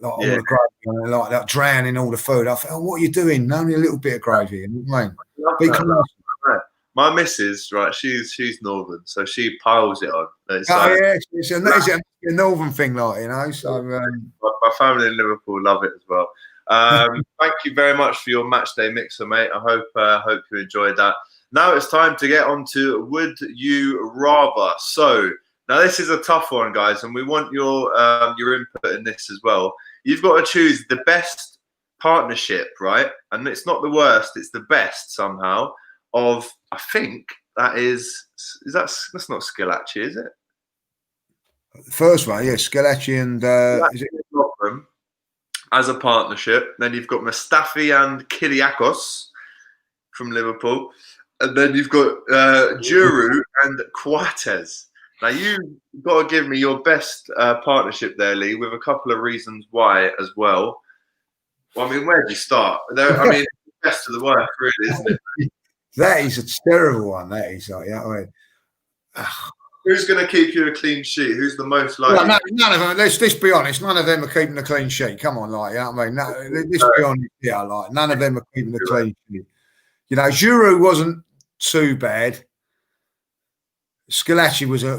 like all the gravy on it, like that, drowning all the food. I thought, what are you doing? Only a little bit of gravy. You know what I mean? My missus, right? She's northern, so she piles it on. It's a northern thing, like, you know. So my family in Liverpool love it as well. Thank you very much for your match day mixer, mate. I hope you enjoyed that. Now it's time to get on to Would You Rather. So now this is a tough one, guys, and we want your input in this as well. You've got to choose the best partnership, right? And it's not the worst; it's the best somehow. Of, I think that's not Schillaci, is it? The first one, yeah, Schillaci and is it Lovren as a partnership. Then you've got Mustafi and Kyriakos from Liverpool, and then you've got Giroud and Coates. Now you've got to give me your best partnership there, Lee, with a couple of reasons why as well. Well, I mean, where do you start? I mean, best of the worst, really, isn't it? That is a terrible one. That is, like, you know what I mean? Who's going to keep you a clean sheet? Who's the most likely? Well, none of them. Let's be honest. None of them are keeping a clean sheet. Come on, like, you know what I mean? Let's be honest. Yeah, like, none of them are keeping a clean sheet. You know, Giroud wasn't too bad. Schillaci was a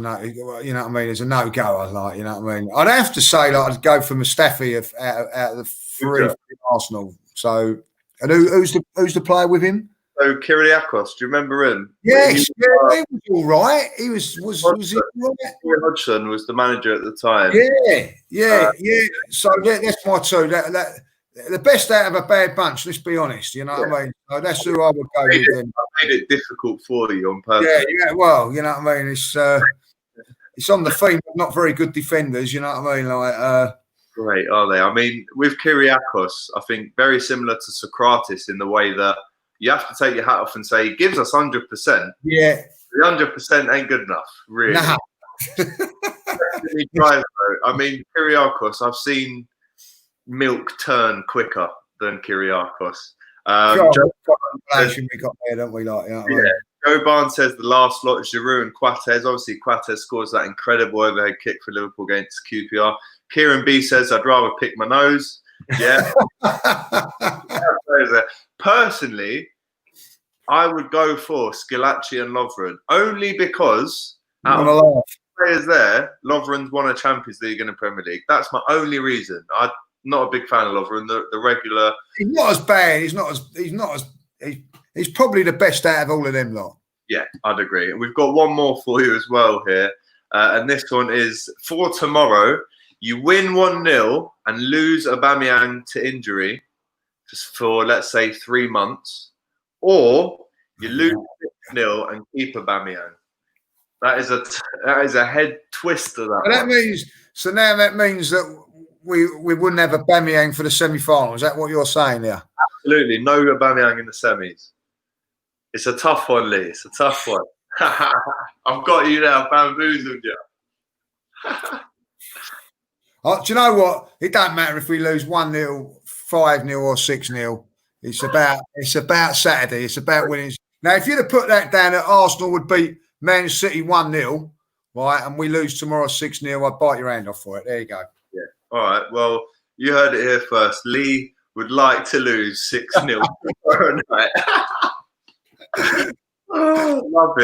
no. You know what I mean? It's a no goer. Like, you know what I mean? I'd have to say, like, I'd go for Mustafi out of the three for Arsenal. So, and who's the player with him? So Kyriakos, do you remember him? Yes, he was all right. He was he all right? Hodgson was the manager at the time. Yeah. So that's my two. That the best out of a bad bunch. Let's be honest. You know what I mean? So that's who I would go with. I made it difficult for you on purpose. Yeah. Well, you know what I mean. It's on the theme of not very good defenders. You know what I mean? Like. Great, are they? I mean, with Kyriakos, I think very similar to Socrates in the way that you have to take your hat off and say he gives us 100%. Yeah, the 100% ain't good enough, really. Nah. I mean, Kyriakos, I've seen milk turn quicker than Kyriakos. We got there, don't we? Like, Joe Barnes says the last lot, Giroud and Coates. Obviously, Coates scores that incredible overhead kick for Liverpool against QPR. Kieran B says, I'd rather pick my nose. Yeah. Personally, I would go for Schillaci and Lovren, only because out of the players there, Lovren's won a Champions League and a Premier League. That's my only reason. I'm not a big fan of Lovren, the regular. He's not as bad. He's probably the best out of all of them lot. Yeah, I'd agree. And we've got one more for you as well here. And this one is for tomorrow. You win 1-0 and lose Aubameyang to injury just for, let's say, 3 months. Or you lose 6-0 and keep Aubameyang. That is a head twister. That means that we wouldn't have Aubameyang for the semi-final. Is that what you're saying there? Absolutely, no Aubameyang in the semis. It's a tough one, Lee. It's a tough one. I've got you now, bamboozled you. Do you know what? It don't matter if we lose 1-0, 5-0, or 6-0. It's about Saturday. It's about winning. Now, if you'd have put that down that Arsenal would beat Man City 1-0, right, and we lose tomorrow 6-0, I'd bite your hand off for it. There you go. Yeah. All right. Well, you heard it here first. Lee would like to lose 6-0 tomorrow night. Oh, love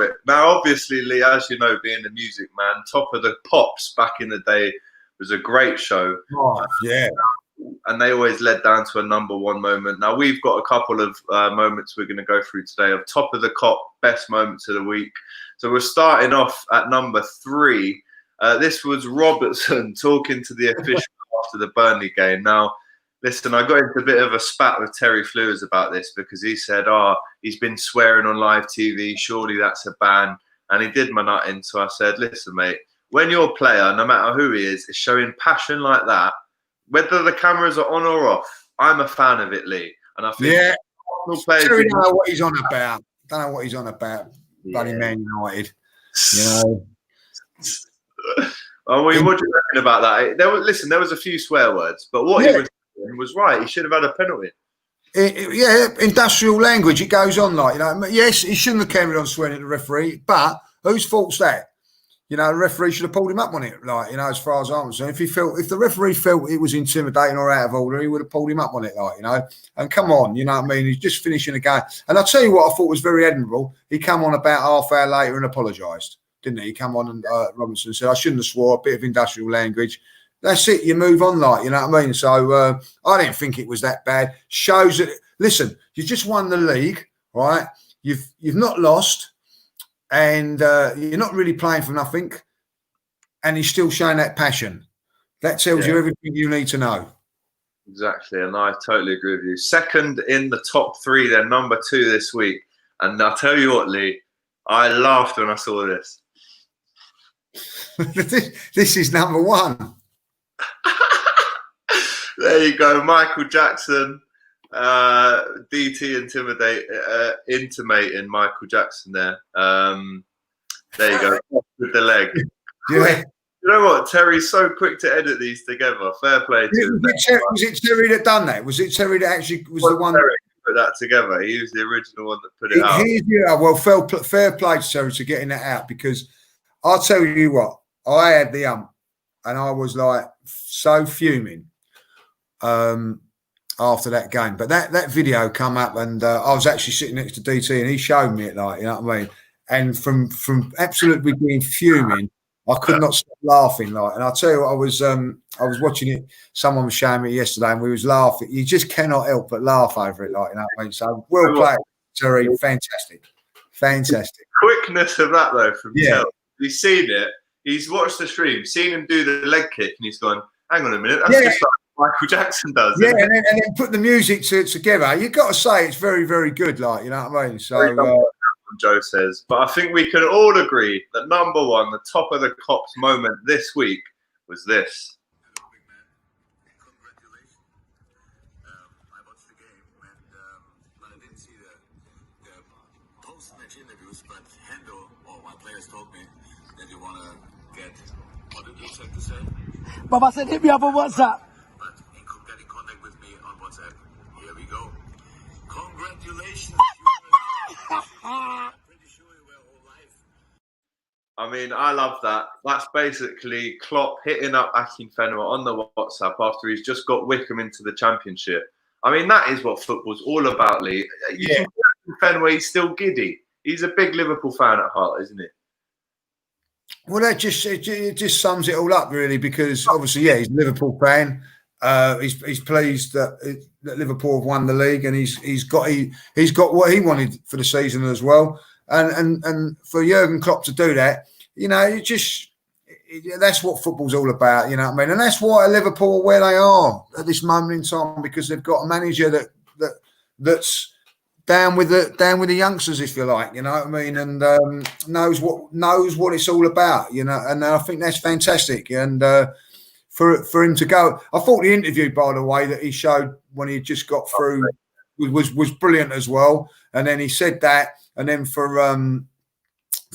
it. Now, obviously, Lee, as you know, being a music man, Top of the Kops back in the day was a great show. Oh, yeah. And they always led down to a number one moment. Now, we've got a couple of moments we're going to go through today of Top of the Kop, best moments of the week. So we're starting off at number 3. This was Robertson talking to the official after the Burnley game. Now, listen, I got into a bit of a spat with Terry Flewers about this because he said, he's been swearing on live TV. Surely that's a ban. And he did my nut in. So I said, listen, mate, when your player, no matter who he is showing passion like that, whether the cameras are on or off, I'm a fan of it, Lee. And I think Terry don't know what he's on about. Don't know what he's on about. Bloody Man United. You know. I mean, what do you reckon about that? There was a few swear words, but what he was doing was right. He should have had a penalty. Industrial language. It goes on like, yes, he shouldn't have carried on swearing at the referee, but whose fault's that? The referee should have pulled him up on it. As far as I'm concerned, if the referee felt it was intimidating or out of order, he would have pulled him up on it. And come on, you know what I mean? He's just finishing a game. And I'll tell you what I thought was very admirable. He come on about half hour later and apologised, didn't he? He come on and Robinson said, I shouldn't have swore, a bit of industrial language. That's it. You move on, you know what I mean? So I didn't think it was that bad. Shows that, listen, you just won the league, right? You've not lost. And you're not really playing for nothing, and he's still showing that passion. That tells you everything you need to know. Exactly, and I totally agree with you. Second in the top 3, then number 2 this week. And I'll tell you what, Lee, I laughed when I saw this. This is number 1. There you go, Michael Jackson. DT intimating Michael Jackson there. There you go, with the leg. Yeah. You know what? Terry's so quick to edit these together. Fair play to him. Was it Terry that done that? Was it Terry that actually was the one Terry put that together? He was the original one that put it out. Well, fair play to Terry to getting that out, because I'll tell you what, I had the and I was like so fuming. After that game, but that video come up, and I was actually sitting next to DT, and he showed me it, you know what I mean. And from absolutely being fuming, I could not stop laughing, And I'll tell you what, I was watching it. Someone was showing me yesterday, and we was laughing. You just cannot help but laugh over it, you know what I mean. So well played, Terry. Fantastic. Quickness of that though from Terry. He's seen it. He's watched the stream, seen him do the leg kick, and he's gone, "Hang on a minute, that's just like Michael Jackson does." Yeah, and then put the music together. You've got to say it's very, very good, you know what I mean? So Joe says, but I think we can all agree that number 1, the top of the Kops moment this week was this. Hello, big man. Congratulations. I watched the game, and I didn't see the post-match interviews, but Hendo or my players told me that you want to get, what did you have to say? Baba said hit me up on WhatsApp. But get in contact with me on WhatsApp. Here we go. Congratulations. I'm pretty sure you were all live. I mean, I love that. That's basically Klopp hitting up Akinfenwa on the WhatsApp after he's just got Wickham into the Championship. I mean, that is what football's all about, Lee. You can see Akinfenwa, he's still giddy. He's a big Liverpool fan at heart, isn't he? Well, it just sums it all up, really, because obviously, he's a Liverpool fan. He's pleased that Liverpool have won the league, and he's got what he wanted for the season as well. And for Jurgen Klopp to do that, that's what football's all about, you know what I mean? And that's why Liverpool are where they are at this moment in time, because they've got a manager that's down with the youngsters, if you like, you know what I mean, and knows what it's all about, and I think that's fantastic. And for him to go. I thought the interview, by the way, that he showed when he just got through was brilliant as well. And then he said that, and then for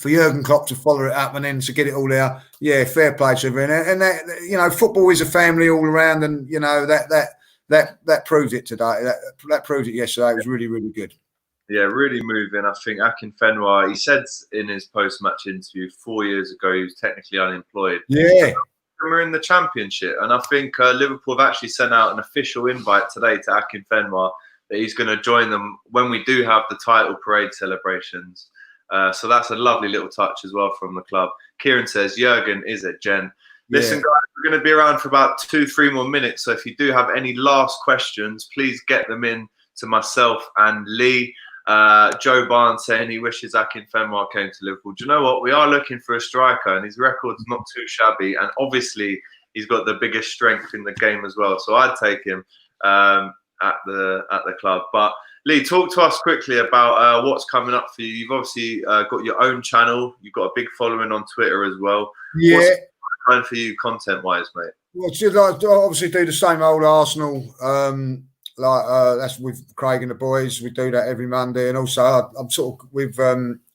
Jurgen Klopp to follow it up and then to get it all there, yeah, fair play to him. And that, football is a family all around, and that proved it today. That proved it yesterday. It was really, really good. Yeah, really moving. I think Akinfenwa, he said in his post-match interview 4 years ago he was technically unemployed. Yeah. We're in the Championship, and I think Liverpool have actually sent out an official invite today to Akinfenwa that he's going to join them when we do have the title parade celebrations. So that's a lovely little touch as well from the club. Kieran says, Jurgen is a gent. Listen, guys, we're going to be around for about 2-3 more minutes. So if you do have any last questions, please get them in to myself and Lee. Joe Barnes saying he wishes Akinfenwa came to Liverpool. Do you know what? We are looking for a striker, and his record's not too shabby. And obviously, he's got the biggest strength in the game as well. So I'd take him at the club. But Lee, talk to us quickly about what's coming up for you. You've obviously got your own channel. You've got a big following on Twitter as well. Yeah. What's going for you content-wise, mate? Well, just like obviously do the same old Arsenal. That's with Craig and the boys. We do that every Monday, and also I'm sort of with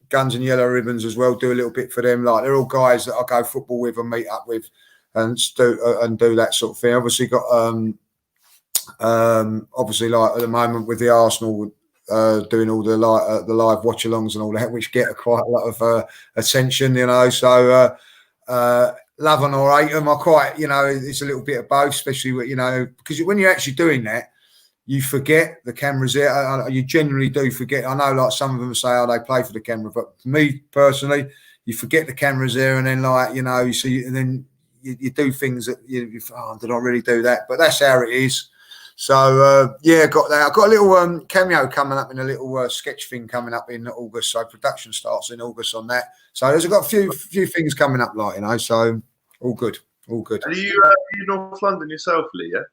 Guns and Yellow Ribbons as well. Do a little bit for them. Like they're all guys that I go football with and meet up with, and do that sort of thing. Obviously got obviously like at the moment with the Arsenal doing all the live watch-alongs and all that, which get quite a lot of attention. So love them or hate them, I quite it's a little bit of both, especially with, because when you're actually doing that, you forget the camera's there. You generally do forget. I know, like some of them say, "Oh, they play for the camera," but for me personally, you forget the camera's there, and then you see, and then you do things that did I really do that? But that's how it is. So got that. I've got a little cameo coming up in a little sketch thing coming up in August. So production starts in August on that. So I've got a few things coming up, so all good. Are you North London yourself, Lee? Yeah.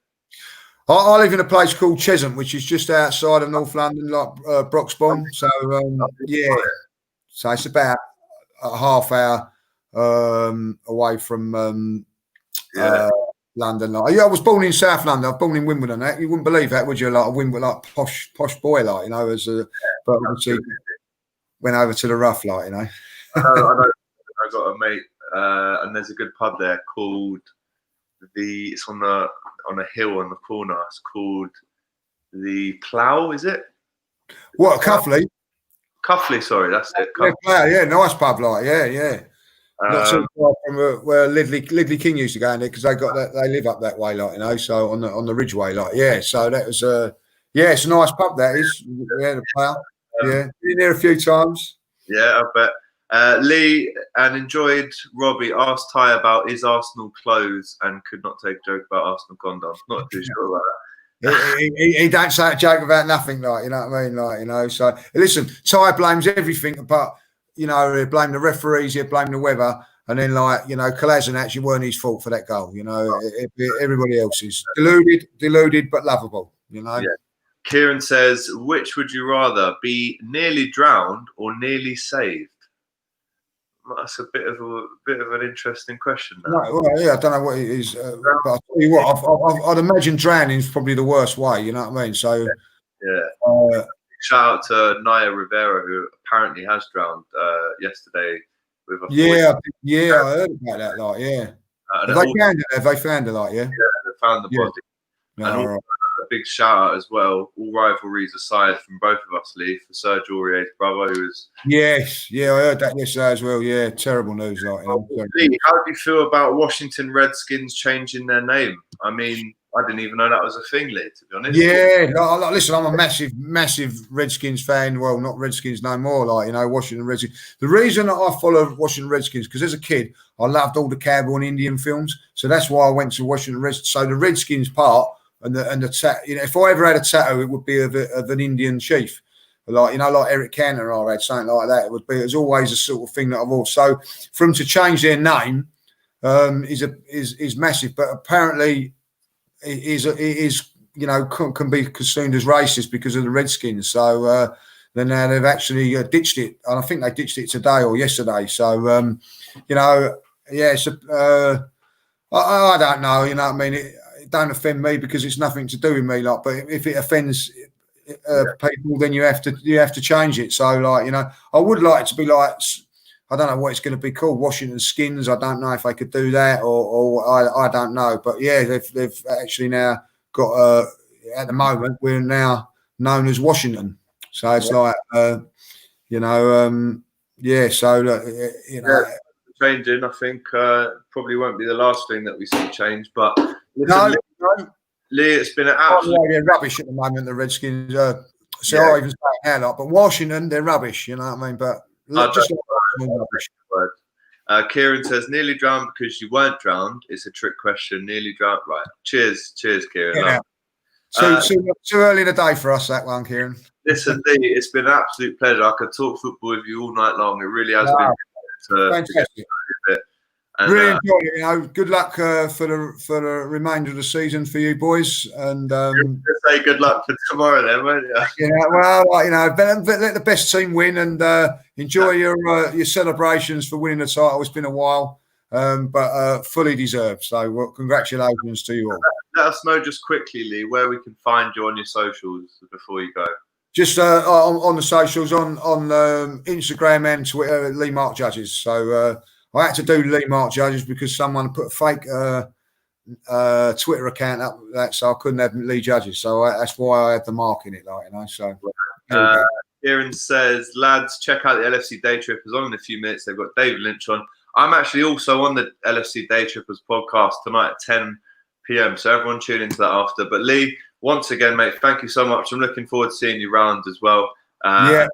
I live in a place called Chesham, which is just outside of North London, like Broxbourne. So so it's about a half hour away from London. I was born in South London. I was born in Wimbledon. You wouldn't believe that, would you? Like a Wimbledon, posh boy, but obviously went over to the rough, I know. I got a mate, and there's a good pub there called it's on a hill on the corner. It's called the Plough, is it? What, Cuffley? Cuffley, sorry, that's it. Yeah, nice pub, yeah. Not too far from where Lidley King used to go in there, because they live up that way, so on the Ridgeway, So that was it's a nice pub, that is. Yeah, the Plough. Been there a few times. Yeah, I bet. Lee, and enjoyed Robbie asked Ty about his Arsenal clothes and could not take a joke about Arsenal condoms. Not too sure about that. He don't say a joke about nothing, you know what I mean? So listen, Ty blames everything, but he blamed the referees, he blamed the weather, and then Kolasinac actually weren't his fault for that goal. Everybody else is deluded but lovable. Yeah. Kieran says, which would you rather, be nearly drowned or nearly saved? That's a bit of an interesting question. Right, well, yeah, I don't know what it is, but I'll tell you what, I'd imagine drowning is probably the worst way. You know what I mean? So yeah. Shout out to Naya Rivera, who apparently has drowned yesterday with a I heard about that. Have they found her? Yeah, they found the body. No, and also a big shout out as well, all rivalries aside, from both of us, Lee, for Serge Aurier's brother, who was... Yes, I heard that yesterday as well. Yeah, terrible news. Lee, how do you feel about Washington Redskins changing their name? I mean, I didn't even know that was a thing, Lee, to be honest. Yeah, listen, I'm a massive Redskins fan. Well, not Redskins no more, Washington Redskins. The reason that I follow Washington Redskins, because as a kid, I loved all the cowboy and Indian films. So that's why I went to Washington Redskins. So the Redskins part and the tattoo, if I ever had a tattoo, it would be of an Indian chief. Like Eric Cantona, I had something like that. It was always a sort of thing that I've always. So for them to change their name is massive, but apparently it is can be consumed as racist because of the Redskins. So then now they've actually ditched it, and I think they ditched it today or yesterday. So it's I don't know. You know what I mean? It don't offend me because it's nothing to do with me. Like, but if it offends people, then you have to change it. So, like, you know, I would like it to be like, I don't know what it's going to be called, Washington Skins. I don't know if they could do that, or I don't know. But yeah, they've actually now got. At the moment, we're now known as Washington. So it's like, you know, yeah. So you know. Yeah. Changing, I think, probably won't be the last thing that we see change. But listen, Lee, it's been an absolute they're rubbish at the moment. The Redskins. I even say it now, but Washington, they're rubbish. You know what I mean? But just rubbish. Kieran says, "Nearly drowned because you weren't drowned." It's a trick question. Nearly drowned, right? Cheers, Kieran. Yeah. Too early in the day for us, that one, Kieran. Listen, Lee, it's been an absolute pleasure. I could talk football with you all night long. It really has been. Fantastic. And, really enjoyed it. You know, good luck for the remainder of the season for you boys. And say good luck for tomorrow, then, won't you? Yeah, well, you know, let the best team win and enjoy your celebrations for winning the title. It's been a while, but fully deserved. So, well, congratulations to you all. Let us know just quickly, Lee, where we can find you on your socials before you go. Just on the socials, on Instagram and Twitter, Lee Mark Judges. So I had to do Lee Mark Judges because someone put a fake Twitter account up with that, so I couldn't have Lee Judges. So that's why I had the mark in it, like, you know. So Kieran says, lads, check out the LFC Day Trippers on in a few minutes. They've got David Lynch on. I'm actually also on the LFC Day Trippers podcast tonight at 10 p.m. So everyone tune into that after. But Lee, once again, mate, thank you so much. I'm looking forward to seeing you round as well. Yeah,